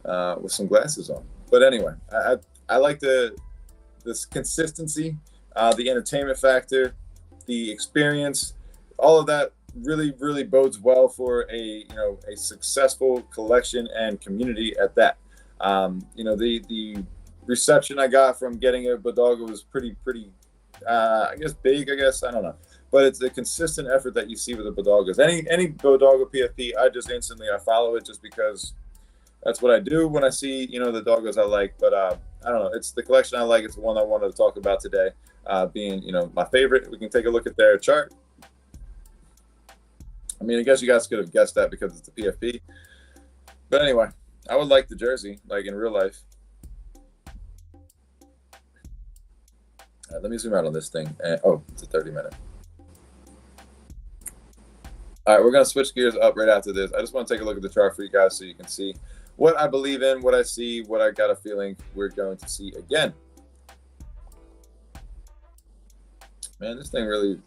Speaker 1: with some glasses on. But anyway, I like this consistency, the entertainment factor, the experience, all of that really, really bodes well for a successful collection and community at that. The reception I got from getting a Bodogo was pretty I guess big, I don't know. But it's a consistent effort that you see with the Bodogos. Any Bodogo PFP, I follow it just because that's what I do when I see, the doggos I like. But I don't know. It's the collection I like. It's the one I wanted to talk about today, being, my favorite. We can take a look at their chart. I mean, I guess you guys could have guessed that because it's the PFP. But anyway, I would like the jersey, like in real life. Let me zoom out on this thing. It's a 30-minute. All right, we're going to switch gears up right after this. I just want to take a look at the chart for you guys so you can see what I believe in, what I see, what I got a feeling we're going to see again. Man, this thing really...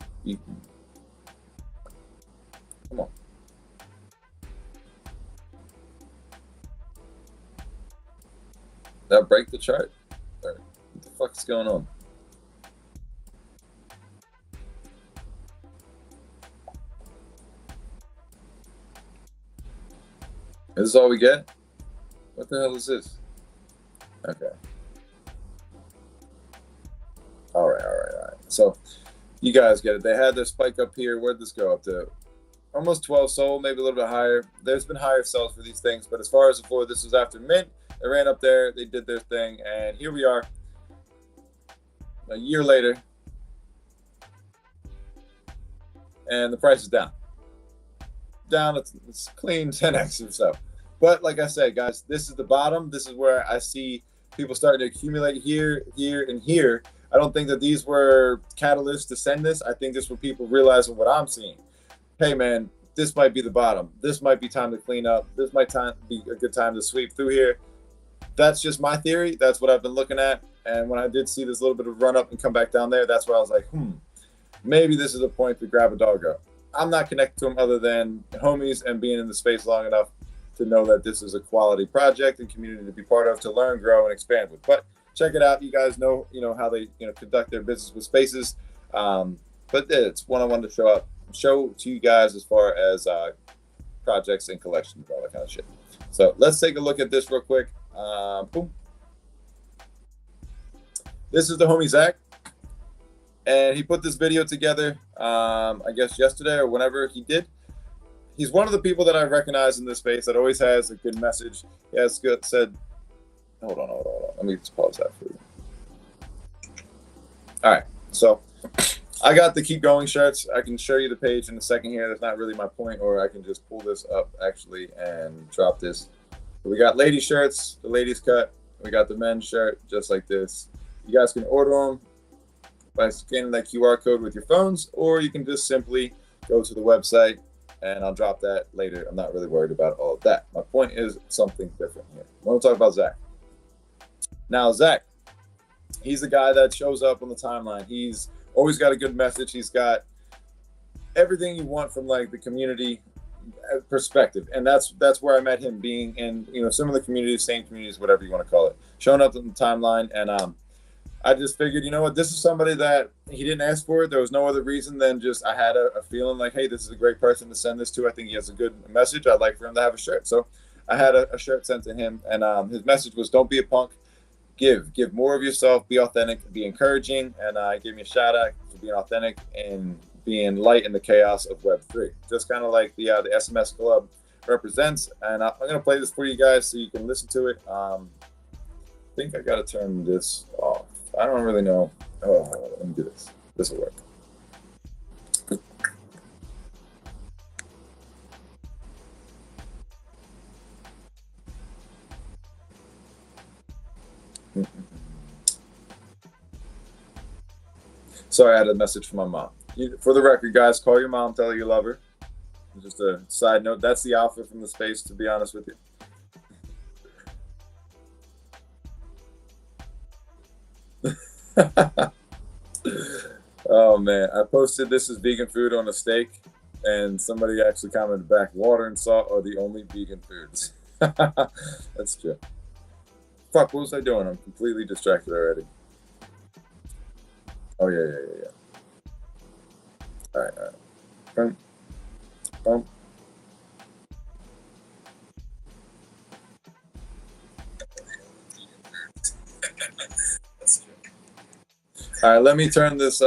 Speaker 1: Come on. Did that break the chart? What the fuck is going on? Is this all we get? What the hell is this? Okay. All right. So you guys get it. They had their spike up here. Where'd this go up to? Almost 12 SOL, maybe a little bit higher. There's been higher sells for these things, but as far as before, this was after mint. They ran up there. They did their thing, and here we are a year later, and the price is down. It's clean 10x or so. But like I said, guys, this is the bottom. This is where I see people starting to accumulate here, and here. I don't think that these were catalysts to send this. I think this were people realizing what I'm seeing. Hey, man, this might be the bottom. This might be time to clean up. This might be a good time to sweep through here. That's just my theory. That's what I've been looking at. And when I did see this little bit of run up and come back down there, that's where I was like, maybe this is a point to grab a doggo. I'm not connected to him other than homies and being in the space long enough to know that this is a quality project and community to be part of, to learn, grow, and expand with. But check it out. You guys know, how they, conduct their business with spaces. But it's one-on-one to show to you guys as far as projects and collections, all that kind of shit. So let's take a look at this real quick. Boom. This is the homie Zach, and he put this video together, I guess yesterday or whenever he did. He's one of the people that I recognize in this space that always has a good message. He has said, hold on. Let me just pause that for you. All right, so I got the Keep Going shirts. I can show you the page in a second here. That's not really my point, or I can just pull this up actually and drop this. But we got lady shirts, the ladies cut. We got the men's shirt, just like this. You guys can order them by scanning that QR code with your phones, or you can just simply go to the website, and I'll drop that later. I'm not really worried about all of that. My point is something different here. I want to talk about Zach. Now, Zach, he's the guy that shows up on the timeline. He's always got a good message. He's got everything you want from like the community perspective, and that's where I met him, being in similar communities, same communities, whatever you want to call it, showing up on the timeline. And I just figured, you know what, this is somebody that he didn't ask for it. There was no other reason than just I had a feeling like, hey, this is a great person to send this to. I think he has a good message. I'd like for him to have a shirt. So I had a shirt sent to him, and his message was, don't be a punk. Give more of yourself, be authentic, be encouraging, and give me a shout out for being authentic and being light in the chaos of Web3. Just kind of like the SMS Club represents. And I'm going to play this for you guys so you can listen to it. I think I got to turn this off. I don't really know. Oh, let me do this. This will work. Sorry, I had a message from my mom. For the record, guys, call your mom, tell her you love her. Just a side note, that's the outfit from the space, to be honest with you. Oh, man. I posted this is vegan food on a steak, and somebody actually commented back, water and salt are the only vegan foods. That's true. Fuck, what was I doing? I'm completely distracted already. Oh, yeah. All right. Boom. Boom. All right, let me turn this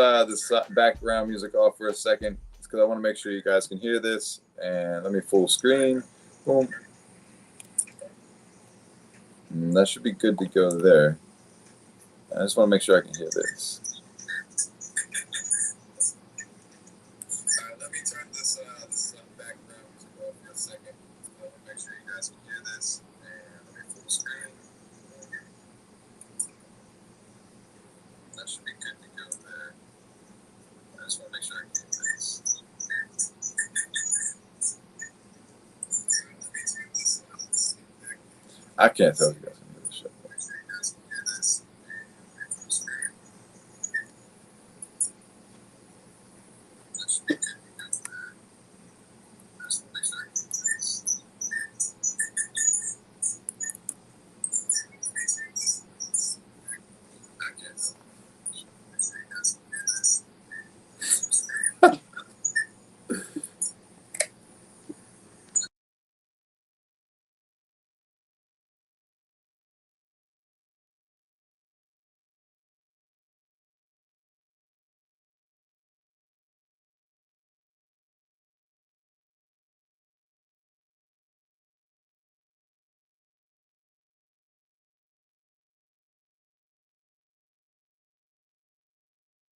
Speaker 1: background music off for a second, because I want to make sure you guys can hear this. And let me full screen. Boom. And that should be good to go there. I just want to make sure I can hear this. Let me turn this background music off for a second. I want to make sure you guys can hear this. And let me full screen. That should be good to go there. I just want to make sure I can hear this. I can't tell you guys can hear this shit.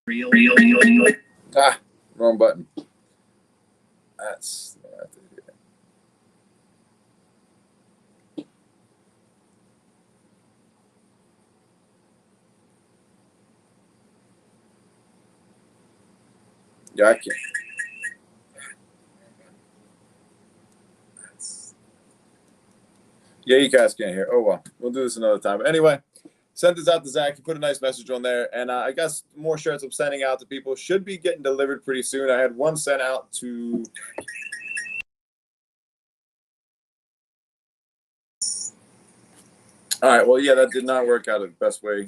Speaker 1: Real. Ah, wrong button. That's what I have to do. Yeah, I can't. Yeah, you guys can't hear. Oh, well, we'll do this another time. But anyway, sent this out to Zach. He put a nice message on there, and I got more shirts I'm sending out to people. Should be getting delivered pretty soon. I had one sent out to. All right. Well, yeah, that did not work out the best way.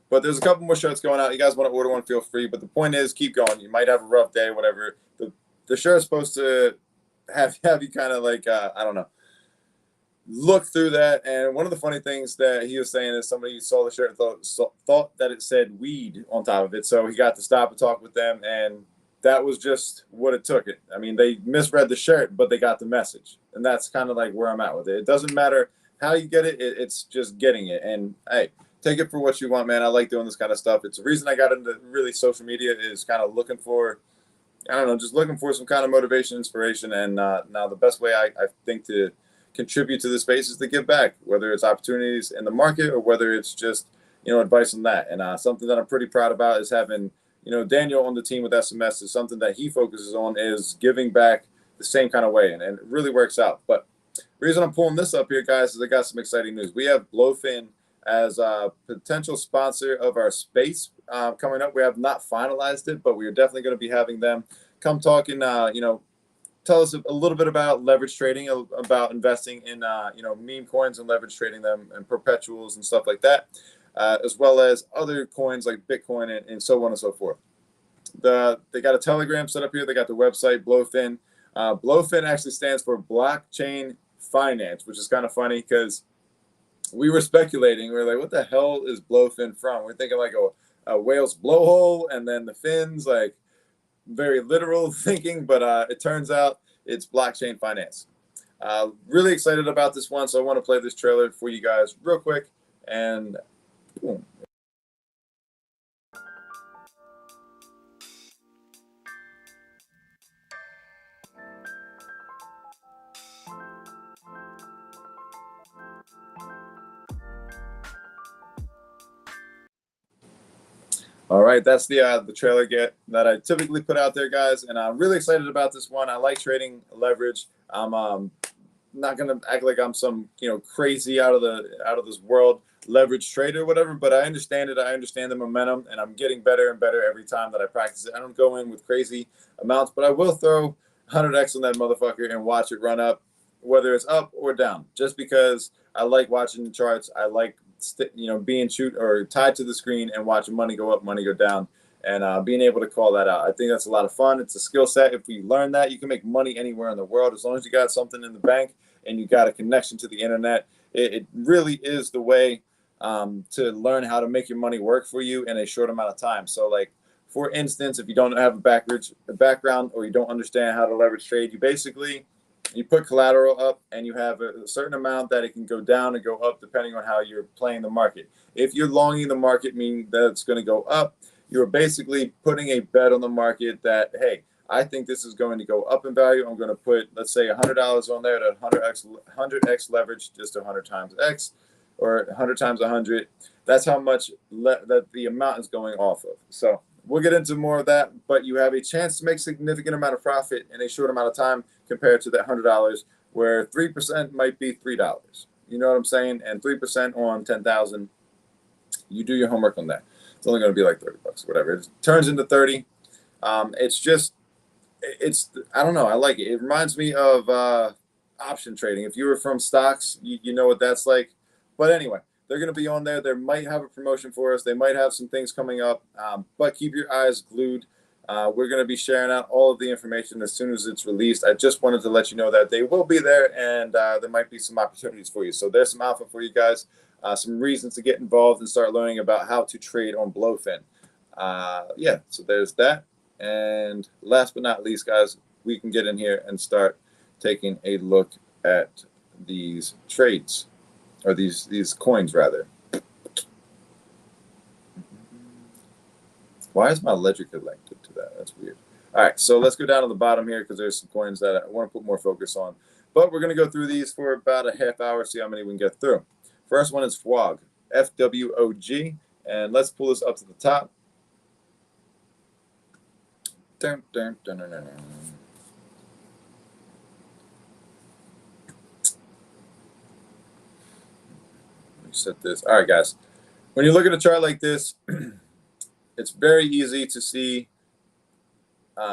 Speaker 1: But there's a couple more shirts going out. You guys want to order one, feel free. But the point is, keep going. You might have a rough day, whatever. The shirt's supposed to have you kind of like I don't know, look through that. And one of the funny things that he was saying is somebody saw the shirt and thought that it said weed on top of it. So he got to stop and talk with them, and that was just what it took. I mean, they misread the shirt, but they got the message, and that's kind of like where I'm at with it. It doesn't matter how you get it; it's just getting it. And hey, take it for what you want, man. I like doing this kind of stuff. It's the reason I got into really social media, is kind of looking for, I don't know, just looking for some kind of motivation, inspiration. And now the best way I think to contribute to the space is to give back, whether it's opportunities in the market or whether it's just, advice on that. And something that I'm pretty proud about is having, Daniel on the team with SMS. Is something that he focuses on, is giving back the same kind of way. And it really works out. But the reason I'm pulling this up here, guys, is I got some exciting news. We have Blowfin as a potential sponsor of our space coming up. We have not finalized it, but we are definitely going to be having them come talk and, tell us a little bit about leverage trading, about investing in, meme coins and leverage trading them and perpetuals and stuff like that, as well as other coins like Bitcoin and so on and so forth. They got a Telegram set up here. They got the website, Blowfin. Blowfin actually stands for Blockchain Finance, which is kind of funny because we were speculating. We were like, what the hell is Blowfin from? We're thinking like a whale's blowhole, and then the fins, like very literal thinking, but it turns out it's blockchain finance. Really excited about this one, so I want to play this trailer for you guys real quick, and boom. All right, that's the trailer that I typically put out there, guys, and I'm really excited about this one. I like trading leverage. I'm not gonna act like I'm some crazy out of this world leverage trader or whatever, but I understand it. I understand the momentum, and I'm getting better and better every time that I practice it. I don't go in with crazy amounts, but I will throw 100x on that motherfucker and watch it run up, whether it's up or down, just because I like watching the charts. I like being tied to the screen and watching money go up, money go down, and being able to call that out. I think that's a lot of fun. It's a skill set. If we learn that, you can make money anywhere in the world as long as you got something in the bank and you got a connection to the internet. It really is the way to learn how to make your money work for you in a short amount of time. So, like, for instance, if you don't have a background or you don't understand how to leverage trade, you put collateral up and you have a certain amount that it can go down and go up depending on how you're playing the market. If you're longing the market, meaning that it's going to go up, you're basically putting a bet on the market that, hey, I think this is going to go up in value. I'm going to put, let's say, $100 on there at 100x leverage, just 100 times x, or 100 times 100. That's how much that the amount is going off of. So we'll get into more of that, but you have a chance to make a significant amount of profit in a short amount of time compared to that $100, where 3% might be $3. You know what I'm saying? And 3% on 10,000, you do your homework on that. It's only going to be like $30, whatever. It turns into 30. I don't know. I like it. It reminds me of option trading. If you were from stocks, you know what that's like. But anyway, they're going to be on there. They might have a promotion for us. They might have some things coming up, but keep your eyes glued. We're going to be sharing out all of the information as soon as it's released. I just wanted to let you know that they will be there, and there might be some opportunities for you. So there's some alpha for you guys, some reasons to get involved and start learning about how to trade on Blowfin. Yeah, so there's that. And last but not least, guys, we can get in here and start taking a look at these trades, or these coins rather. Why is my ledger connected to that? That's weird. All right, so let's go down to the bottom here because there's some coins that I want to put more focus on. But we're going to go through these for about a half hour, see how many we can get through. First one is FWOG, FWOG, and let's pull this up to the top. Dun, dun, dun, dun, dun, dun. set this. All right, guys. When you look at a chart like this, it's very easy to see,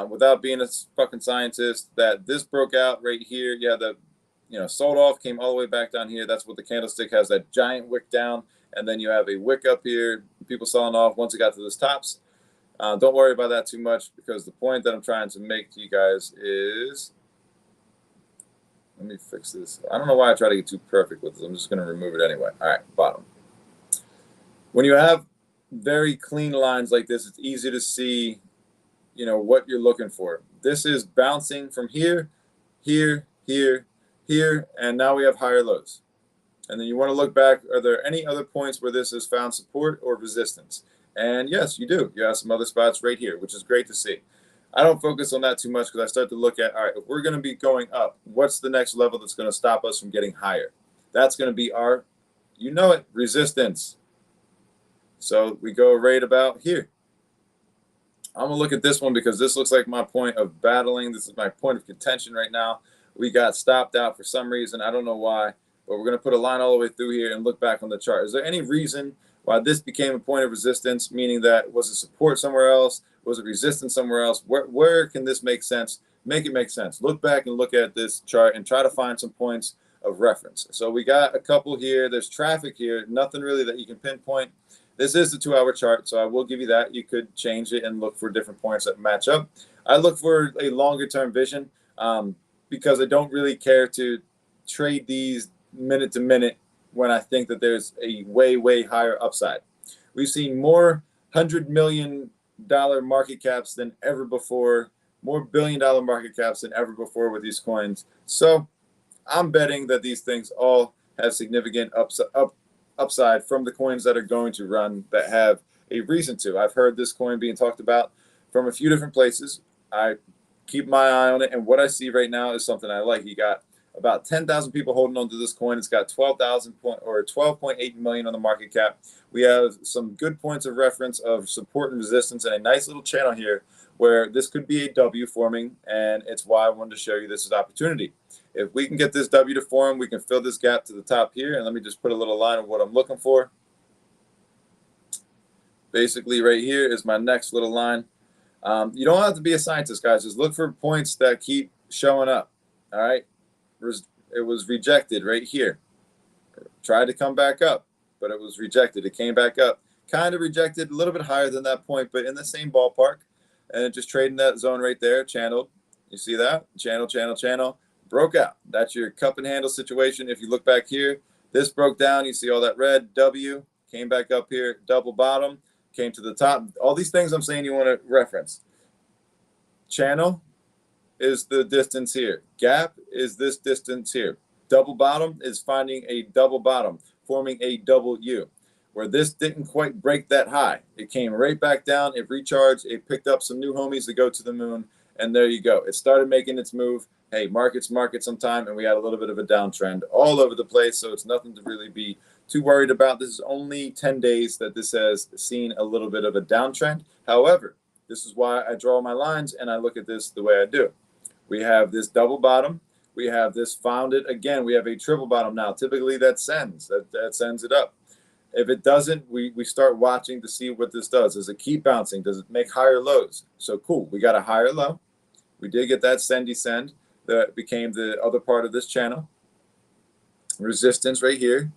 Speaker 1: without being a fucking scientist, that this broke out right here. Yeah, sold off, came all the way back down here. That's what the candlestick has, that giant wick down. And then you have a wick up here, people selling off once it got to this tops. Don't worry about that too much, because the point that I'm trying to make to you guys is, let me fix this. I don't know why I try to get too perfect with this. I'm just going to remove it anyway. All right, bottom. When you have very clean lines like this, it's easy to see, what you're looking for. This is bouncing from here, here, here, here, and now we have higher lows. And then you want to look back, are there any other points where this has found support or resistance? And yes, you do. You have some other spots right here, which is great to see. I don't focus on that too much, because I start to look at, all right, if we're going to be going up, what's the next level that's going to stop us from getting higher? That's going to be our, resistance. So we go right about here. I'm going to look at this one because this looks like my point of battling. This is my point of contention right now. We got stopped out for some reason. I don't know why, but we're going to put a line all the way through here and look back on the chart. Is there any reason why this became a point of resistance, meaning that was it support somewhere else? Was it resistance somewhere else? Where can this make sense? Make it make sense. Look back and look at this chart and try to find some points of reference. So we got a couple here. There's traffic here. Nothing really that you can pinpoint. This is the 2-hour chart, so I will give you that. You could change it and look for different points that match up. I look for a longer-term vision because I don't really care to trade these minute to minute when I think that there's a way, way higher upside. We've seen more $100 million market caps than ever before, more billion-dollar market caps than ever before with these coins. So I'm betting that these things all have significant upside from the coins that are going to run, that have a reason to. I've heard this coin being talked about from a few different places. I keep my eye on it, and what I see right now is something I like. You got about 10,000 people holding on to this coin. It's got 12.8 million on the market cap. We have some good points of reference of support and resistance, and a nice little channel here where this could be a W forming, and it's why I wanted to show you this as opportunity. If we can get this W to form, we can fill this gap to the top here, and let me just put a little line of what I'm looking for. Basically, right here is my next little line. You don't have to be a scientist, guys. Just look for points that keep showing up. All right. It was rejected right here. Tried to come back up, but it was rejected. It came back up. Kind of rejected, a little bit higher than that point, but in the same ballpark. And it just traded in that zone right there, channeled. You see that? Channel, channel, channel. Broke out. That's your cup and handle situation. If you look back here, this broke down. You see all that red, W, came back up here, double bottom, came to the top. All these things I'm saying you want to reference. Channel is the distance here. Gap is this distance here. Double bottom is finding a double bottom, forming a double U. Where this didn't quite break that high. It came right back down. It recharged. It picked up some new homies to go to the moon. And there you go. It started making its move. Hey, markets market sometime, and we had a little bit of a downtrend all over the place, so it's nothing to really be too worried about. This is only 10 days that this has seen a little bit of a downtrend. However, this is why I draw my lines and I look at this the way I do. We have this double bottom. We have this founded. Again, we have a triple bottom now. Typically, that sends. That sends it up. If it doesn't, we start watching to see what this does. Does it keep bouncing? Does it make higher lows? So cool. We got a higher low. We did get that send descend that became the other part of this channel. Resistance right here.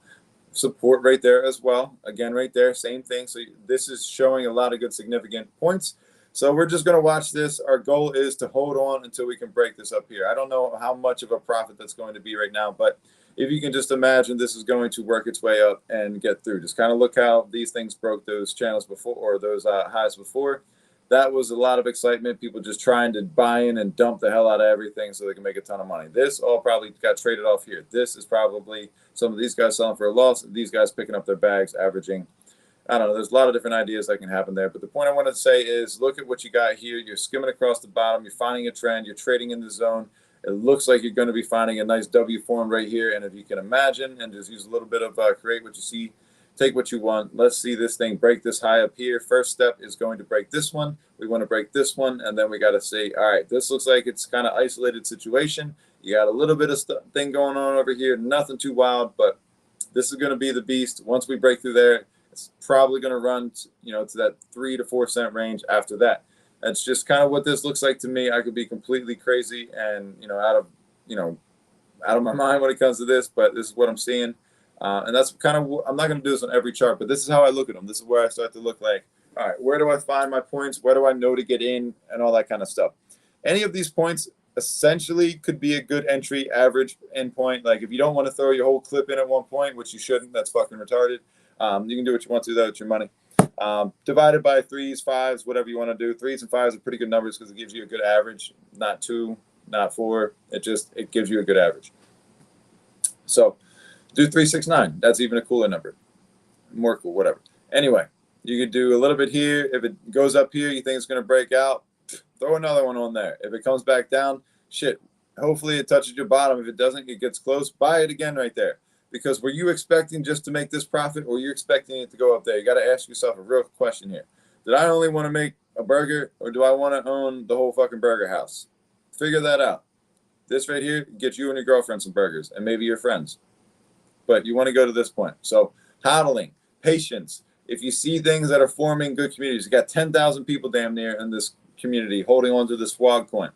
Speaker 1: Support right there as well. Again, right there, same thing. So this is showing a lot of good significant points. So we're just going to watch this. Our goal is to hold on until we can break this up here. I don't know how much of a profit that's going to be right now, but if you can just imagine, this is going to work its way up and get through. Just kind of look how these things broke those channels before, or those highs before. That was a lot of excitement. People just trying to buy in and dump the hell out of everything so they can make a ton of money. This all probably got traded off here. This is probably some of these guys selling for a loss. These guys picking up their bags, averaging. I don't know. There's a lot of different ideas that can happen there. But the point I want to say is look at what you got here. You're skimming across the bottom. You're finding a trend. You're trading in the zone. It looks like you're going to be finding a nice W form right here. And if you can imagine and just use a little bit of create what you see, take what you want. Let's see this thing break this high up here. First step is going to break this one. We want to break this one. And then we got to say, all right, this looks like it's kind of isolated situation. You got a little bit of thing going on over here. Nothing too wild, but This is going to be the beast. Once we break through there, it's probably going to run, to that 3 to 4 cent range after that. That's just kind of what this looks like to me. I could be completely crazy and, out of my mind when it comes to this, but this is what I'm seeing. And that's kind of, I'm not going to do this on every chart, but this is how I look at them. This is where I start to look like, all right, where do I find my points? Where do I know to get in and all that kind of stuff? Any of these points essentially could be a good entry average endpoint. Like if you don't want to throw your whole clip in at one point, which you shouldn't, that's fucking retarded. You can do what you want to though with your money. Divided by 3s, 5s, whatever you want to do. 3s and 5s are pretty good numbers because it gives you a good average, not 2, not 4. It gives you a good average. So do 3, 6, 9. That's even a cooler number. More cool, whatever. Anyway, you could do a little bit here. If it goes up here, you think it's going to break out, throw another one on there. If it comes back down, shit, hopefully it touches your bottom. If it doesn't, it gets close. Buy it again right there. Because were you expecting just to make this profit, or were you expecting it to go up there? You got to ask yourself a real question here. Did I only want to make a burger, or do I want to own the whole fucking burger house? Figure that out. This right here gets you and your girlfriend some burgers, and maybe your friends. But you want to go to this point. So hodling, patience. If you see things that are forming good communities, you got 10,000 people damn near in this community holding on to this FWOG coin.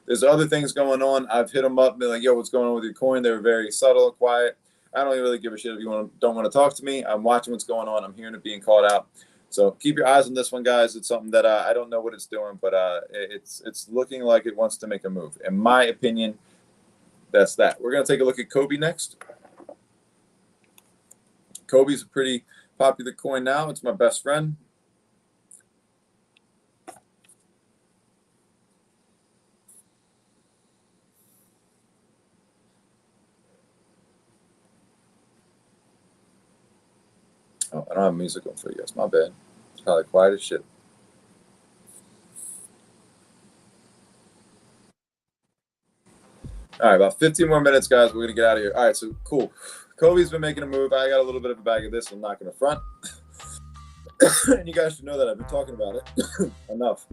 Speaker 1: There's other things going on. I've hit them up and been like, yo, what's going on with your coin? They were very subtle and quiet. I don't even really give a shit if you don't want to talk to me. I'm watching what's going on. I'm hearing it being called out. So keep your eyes on this one, guys. It's something that I don't know what it's doing, but it's looking like it wants to make a move. In my opinion, that's that. We're going to take a look at Kobe next. Kobe's a pretty popular coin now. It's my best friend. Oh, I don't have music on for you guys. My bad. It's probably quiet as shit. All right, about 15 more minutes, guys. We're going to get out of here. All right, so cool. Kobe's been making a move. I got a little bit of a bag of this. I'm not going to front. And you guys should know that I've been talking about it enough.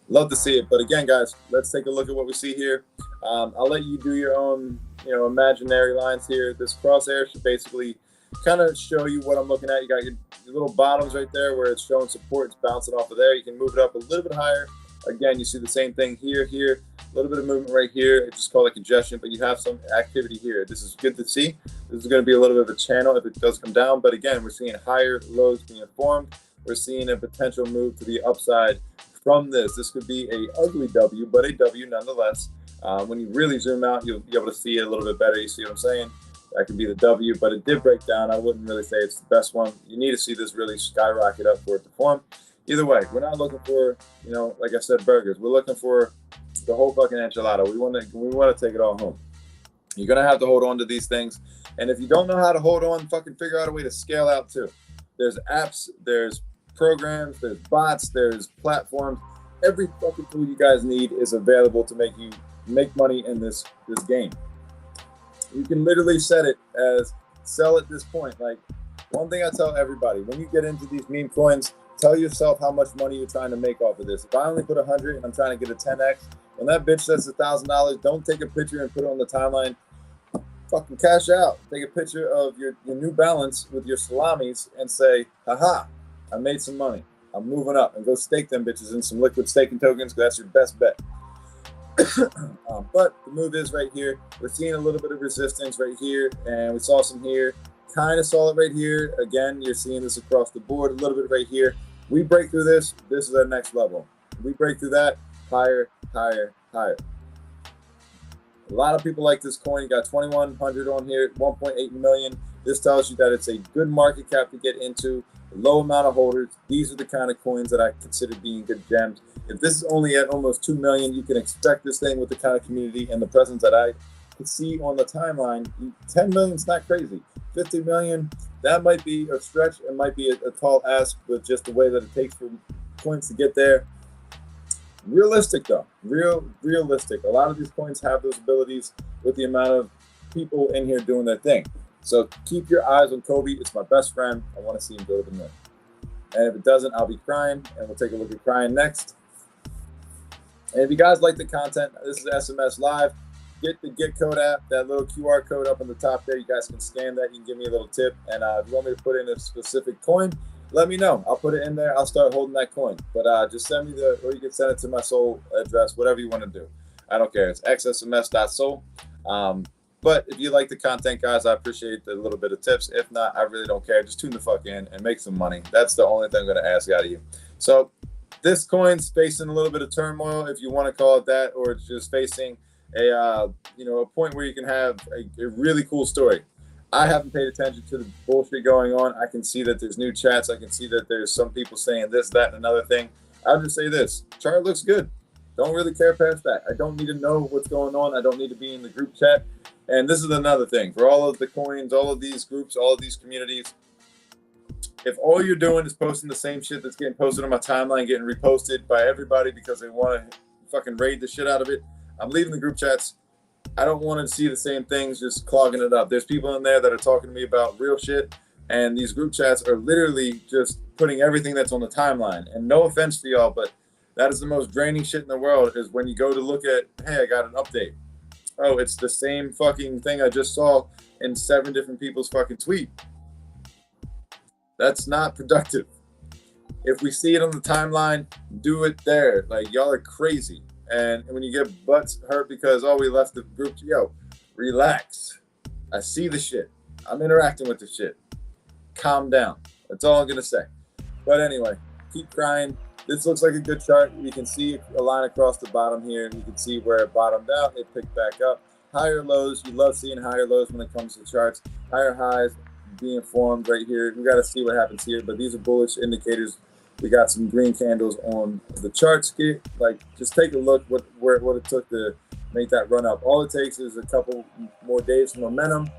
Speaker 1: Love to see it. But again, guys, let's take a look at what we see here. I'll let you do your own, imaginary lines here. This crosshair should basically kind of show you what I'm looking at. You got your little bottoms right there where it's showing support. It's bouncing off of there. You can move it up a little bit higher. Again, you see the same thing here, a little bit of movement right here. It's just called a congestion, but you have some activity here. This is good to see. This is going to be a little bit of a channel if it does come down. But again, we're seeing higher lows being formed. We're seeing a potential move to the upside from this. This could be a ugly W, but a W nonetheless. When you really zoom out, you'll be able to see it a little bit better. You see what I'm saying? That could be the W, but it did break down. I wouldn't really say it's the best one. You need to see this really skyrocket up for it to form. Either way, we're not looking for, like I said, burgers. We're looking for the whole fucking enchilada. We want to take it all home. You're going to have to hold on to these things. And if you don't know how to hold on, fucking figure out a way to scale out too. There's apps, there's programs, there's bots, there's platforms. Every fucking tool you guys need is available to make you make money in this game. You can literally set it as sell at this point. Like, one thing I tell everybody, when you get into these meme coins, tell yourself how much money you're trying to make off of this. If I only put 100 and I'm trying to get a 10x, when that bitch says $1,000, don't take a picture and put it on the timeline. Fucking cash out. Take a picture of your New Balance with your salamis and say, haha, I made some money. I'm moving up, and go stake them bitches in some liquid staking tokens, because that's your best bet. But the move is right here. We're seeing a little bit of resistance right here, and we saw some here. Kind of saw it right here. Again, you're seeing this across the board, a little bit right here. We break through this, this is our next level. We break through that, higher, higher, higher. A lot of people like this coin. You got 2,100 on here, 1.8 million. This tells you that it's a good market cap to get into, a low amount of holders. These are the kind of coins that I consider being good gems. If this is only at almost 2 million, you can expect this thing with the kind of community and the presence that I could see on the timeline. 10 million is not crazy. 50 million, that might be a stretch. It might be a tall ask with just the way that it takes for coins to get there. Realistic though, realistic. A lot of these coins have those abilities with the amount of people in here doing their thing. So keep your eyes on Kobe. It's my best friend. I want to see him go to the moon. And if it doesn't, I'll be crying, and we'll take a look at crying next. And if you guys like the content, this is SMS Live. get the Get Code app, that little QR code up on the top there. You guys can scan that. You can give me a little tip. And if you want me to put in a specific coin, let me know. I'll put it in there. I'll start holding that coin. But just send me or you can send it to my Sol address, whatever you want to do. I don't care. It's xsms.sol. But if you like the content, guys, I appreciate the little bit of tips. If not, I really don't care. Just tune the fuck in and make some money. That's the only thing I'm going to ask out of you. So this coin's facing a little bit of turmoil, if you want to call it that, or it's just facing a point where you can have a really cool story. I haven't paid attention to the bullshit going on. I can see that there's new chats. I can see that there's some people saying this, that, and another thing. I'll just say this. Chart looks good. Don't really care past that. I don't need to know what's going on. I don't need to be in the group chat. And this is another thing. For all of the coins, all of these groups, all of these communities, if all you're doing is posting the same shit that's getting posted on my timeline, getting reposted by everybody because they want to fucking raid the shit out of it, I'm leaving the group chats. I don't want to see the same things just clogging it up. There's people in there that are talking to me about real shit, and these group chats are literally just putting everything that's on the timeline. And no offense to y'all, but that is the most draining shit in the world, is when you go to look at, hey, I got an update. Oh, it's the same fucking thing I just saw in 7 different people's fucking tweet. That's not productive. If we see it on the timeline, do it there. Like, y'all are crazy. And when you get butts hurt because, oh, we left the group, yo, relax. I see the shit. I'm interacting with the shit. Calm down. That's all I'm going to say. But anyway, keep crying. This looks like a good chart. You can see a line across the bottom here, and you can see where it bottomed out. It picked back up. Higher lows. You love seeing higher lows when it comes to charts. Higher highs being formed right here. We got to see what happens here, but these are bullish indicators. We got some green candles on the charts here. Like, just take a look what it took to make that run up. All it takes is a couple more days of momentum.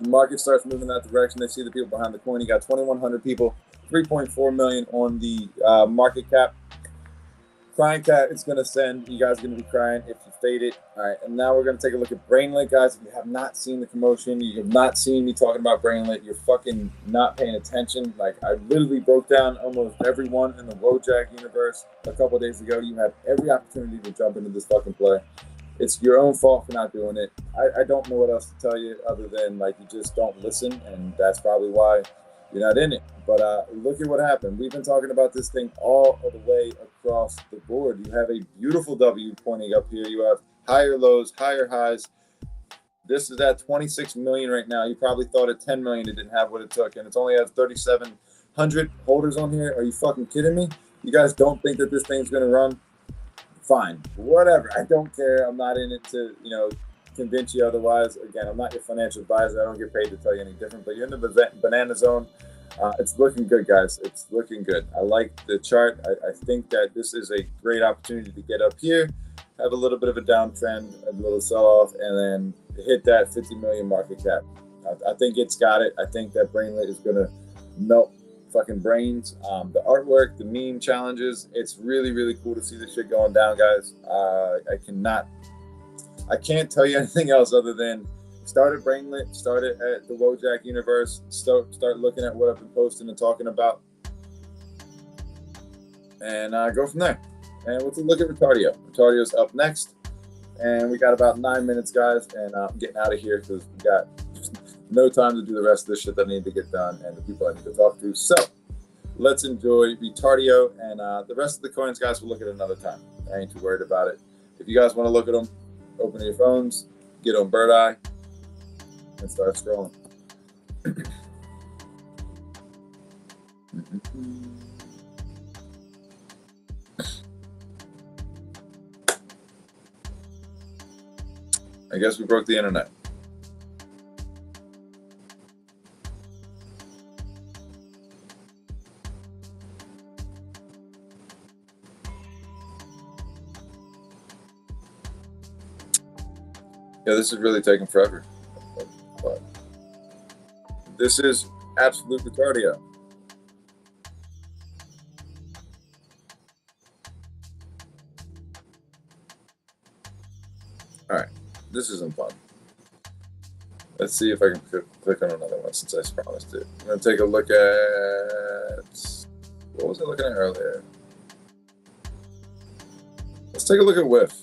Speaker 1: The market starts moving that direction. They see the people behind the coin. You got 2,100 people. 3.4 million on the market cap. Crying cat is going to send. You guys are going to be crying if you fade it. All right, and now we're going to take a look at Brainlit, guys. If you have not seen the commotion, you have not seen me talking about Brainlit, you're fucking not paying attention. Like, I literally broke down almost everyone in the Wojak universe a couple days ago. You had every opportunity to jump into this fucking play. It's your own fault for not doing it. I don't know what else to tell you other than, like, you just don't listen, and that's probably why you're not in it. But look at what happened. We've been talking about this thing all the way across the board. You have a beautiful W pointing up here. You have higher lows, higher highs. This is at 26 million right now. You probably thought at 10 million it didn't have what it took, and it's only has 3,700 holders on here. Are you fucking kidding me? You guys don't think that this thing's going to run? Fine. Whatever. I don't care. I'm not in it to, convince you otherwise. Again, I'm not your financial advisor. I don't get paid to tell you any different, but you're in the banana zone. It's looking good, guys. It's looking good. I like the chart. I think that this is a great opportunity to get up here, have a little bit of a downtrend, a little sell-off, and then hit that 50 million market cap. I think it's got it. I think that Brainlit is going to melt fucking brains. The artwork, the meme challenges, it's really, really cool to see this shit going down, guys. I can't tell you anything else other than start at Brainlit, start it at the Wojak universe, start looking at what I've been posting and talking about, and go from there. And let's look at Retardio. Retardio's up next, and we got about 9 minutes, guys, and I'm getting out of here because we got just no time to do the rest of this shit that I need to get done and the people I need to talk to. So let's enjoy Retardio, and the rest of the coins, guys, we'll look at another time. I ain't too worried about it. If you guys want to look at them, open your phones, get on Bird Eye, and start scrolling. I guess we broke the internet. Yeah, this is really taking forever. But this is absolute Retardio. All right, this isn't fun. Let's see if I can click on another one since I promised it. I'm gonna take a look at, what was I looking at earlier? Let's take a look at WIF.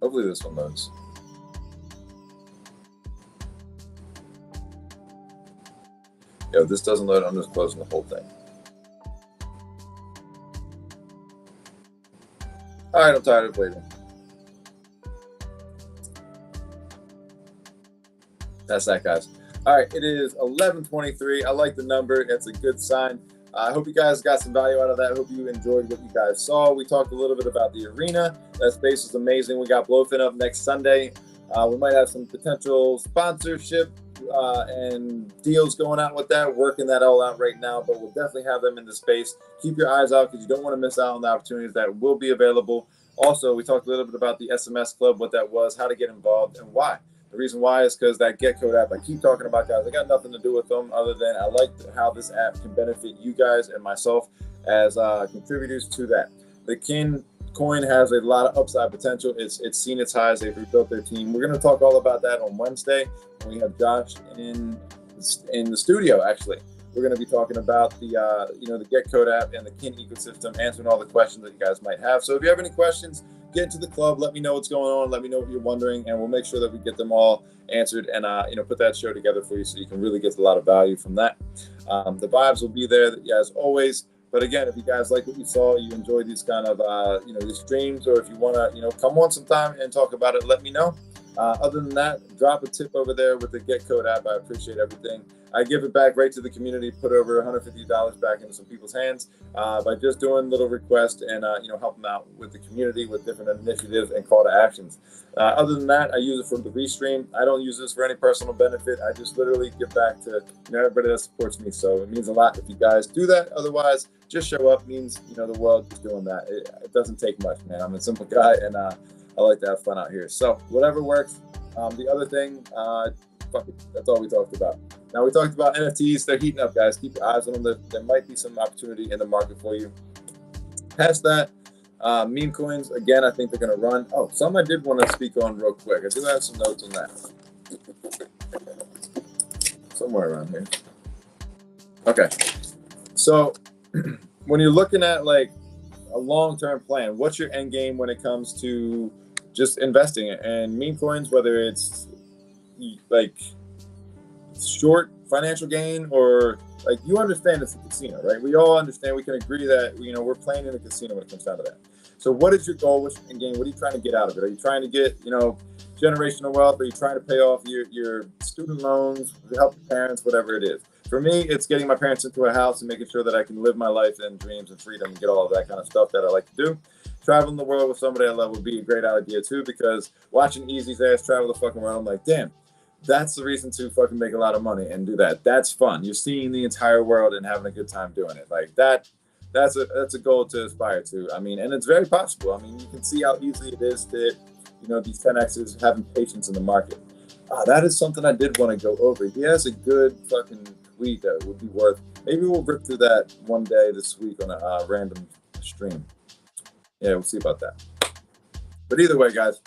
Speaker 1: Hopefully this one loads. Yo, if this doesn't load, I'm just closing the whole thing. All right, I'm tired of waiting. That's that, guys. All right, it is 11:23. I like the number. It's a good sign. I hope you guys got some value out of that. I hope you enjoyed what you guys saw. We talked a little bit about the arena. That space is amazing. We got Blowfin up next Sunday. We might have some potential sponsorship and deals going out with that, working that all out right now, but we'll definitely have them in the space. Keep your eyes out because you don't want to miss out on the opportunities that will be available. Also, we talked a little bit about the SMS Club, what that was, how to get involved, and why. The reason why is because that GetCode app I keep talking about, guys, I got nothing to do with them other than I like how this app can benefit you guys and myself as contributors to that. The Kin coin has a lot of upside potential. It's seen its highs. They've rebuilt their team. We're going to talk all about that on Wednesday. We have Josh in the studio, actually. We're going to be talking about the the GetCode app and the Kin ecosystem, answering all the questions that you guys might have. So if you have any questions, get into the club. Let me know what's going on. Let me know what you're wondering, and we'll make sure that we get them all answered and put that show together for you so you can really get a lot of value from that. The vibes will be there as always. But again, if you guys like what you saw, you enjoy these kind of these streams, or if you want to come on sometime and talk about it, let me know. Other than that, drop a tip over there with the GetCode app. I appreciate everything. I give it back right to the community, put over $150 back into some people's hands by just doing little requests and help them out with the community with different initiatives and call to actions. Other than that, I use it for the restream. I don't use this for any personal benefit. I just literally give back to everybody that supports me. So it means a lot if you guys do that. Otherwise, just show up means the world is doing that. It doesn't take much, man. I'm a simple guy and I like to have fun out here. So whatever works. The other thing, fuck it. That's all we talked about. Now we talked about NFTs. They're heating up, guys. Keep your eyes on them. There might be some opportunity in the market for you. Past that, meme coins, again, I think they're going to run. Oh, some I did want to speak on real quick. I do have some notes on that. Somewhere around here. Okay. So when you're looking at like a long-term plan, what's your end game when it comes to just investing and meme coins, whether it's like short financial gain or like you understand it's a casino, right? We all understand, we can agree that we're playing in a casino when it comes down to that. So what is your goal? What's your end game? What are you trying to get out of it? Are you trying to get generational wealth? Are you trying to pay off your student loans, to help your parents, whatever it is? For me, it's getting my parents into a house and making sure that I can live my life and dreams and freedom and get all of that kind of stuff that I like to do. Traveling the world with somebody I love would be a great idea too, because watching Easy's ass travel the fucking world, I'm like, damn, that's the reason to fucking make a lot of money and do that. That's fun. You're seeing the entire world and having a good time doing it. Like that's a goal to aspire to. I mean, and it's very possible. I mean, you can see how easy it is to, these 10Xs having patience in the market. That is something I did want to go over. He has a good fucking tweet that would be worth. Maybe we'll rip through that one day this week on a random stream. Yeah, we'll see about that. But either way, guys,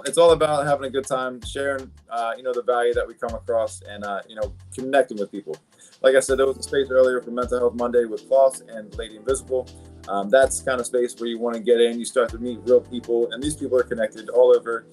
Speaker 1: it's all about having a good time, sharing, the value that we come across, and connecting with people. Like I said, there was a space earlier for Mental Health Monday with Floss and Lady Invisible. That's kind of space where you want to get in. You start to meet real people, and these people are connected all over.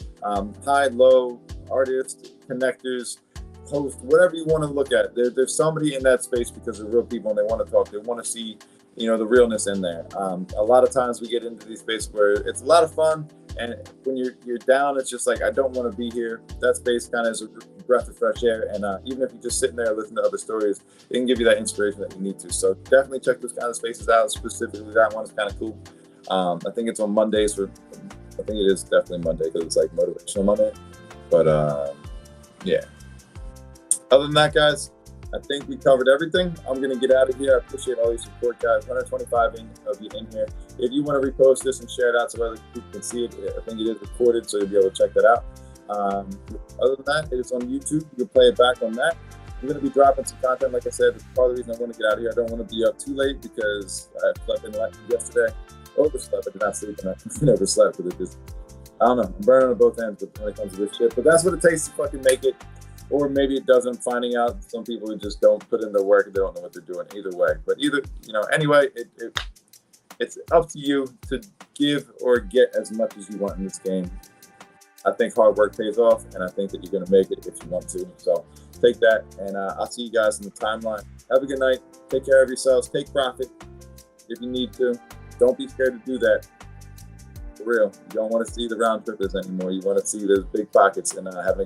Speaker 1: High, low, artists, connectors, hosts, whatever you want to look at. There's somebody in that space because they're real people and they want to talk. They want to see the realness in there. A lot of times we get into these spaces where it's a lot of fun, and when you're down, it's just like, I don't want to be here. That space kind of is a breath of fresh air, and even if you're just sitting there listening to other stories, it can give you that inspiration that you need to. So definitely check those kind of spaces out. Specifically, that one is kind of cool. I think it's on Mondays. I think it is definitely Monday because it's like Motivational Monday. But yeah. Other than that, guys, I think we covered everything. I'm going to get out of here. I appreciate all your support, guys. 125 of you in here. If you want to repost this and share it out so other people can see it, I think it is recorded, so you'll be able to check that out. Other than that, it's on YouTube. You can play it back on that. I'm going to be dropping some content. Like I said, that's part of the reason I want to get out of here. I don't want to be up too late because I slept in yesterday. Overslept. I did not sleep, and I never slept because it just, I don't know. I'm burning on both ends when it comes to this shit. But that's what it takes to fucking make it. Or maybe it doesn't. Finding out some people who just don't put in their work and they don't know what they're doing either way. But anyway, it's up to you to give or get as much as you want in this game. I think hard work pays off, and I think that you're going to make it if you want to. So take that, and I'll see you guys in the timeline. Have a good night. Take care of yourselves. Take profit if you need to. Don't be scared to do that. For real. You don't want to see the round trippers anymore. You want to see those big pockets and having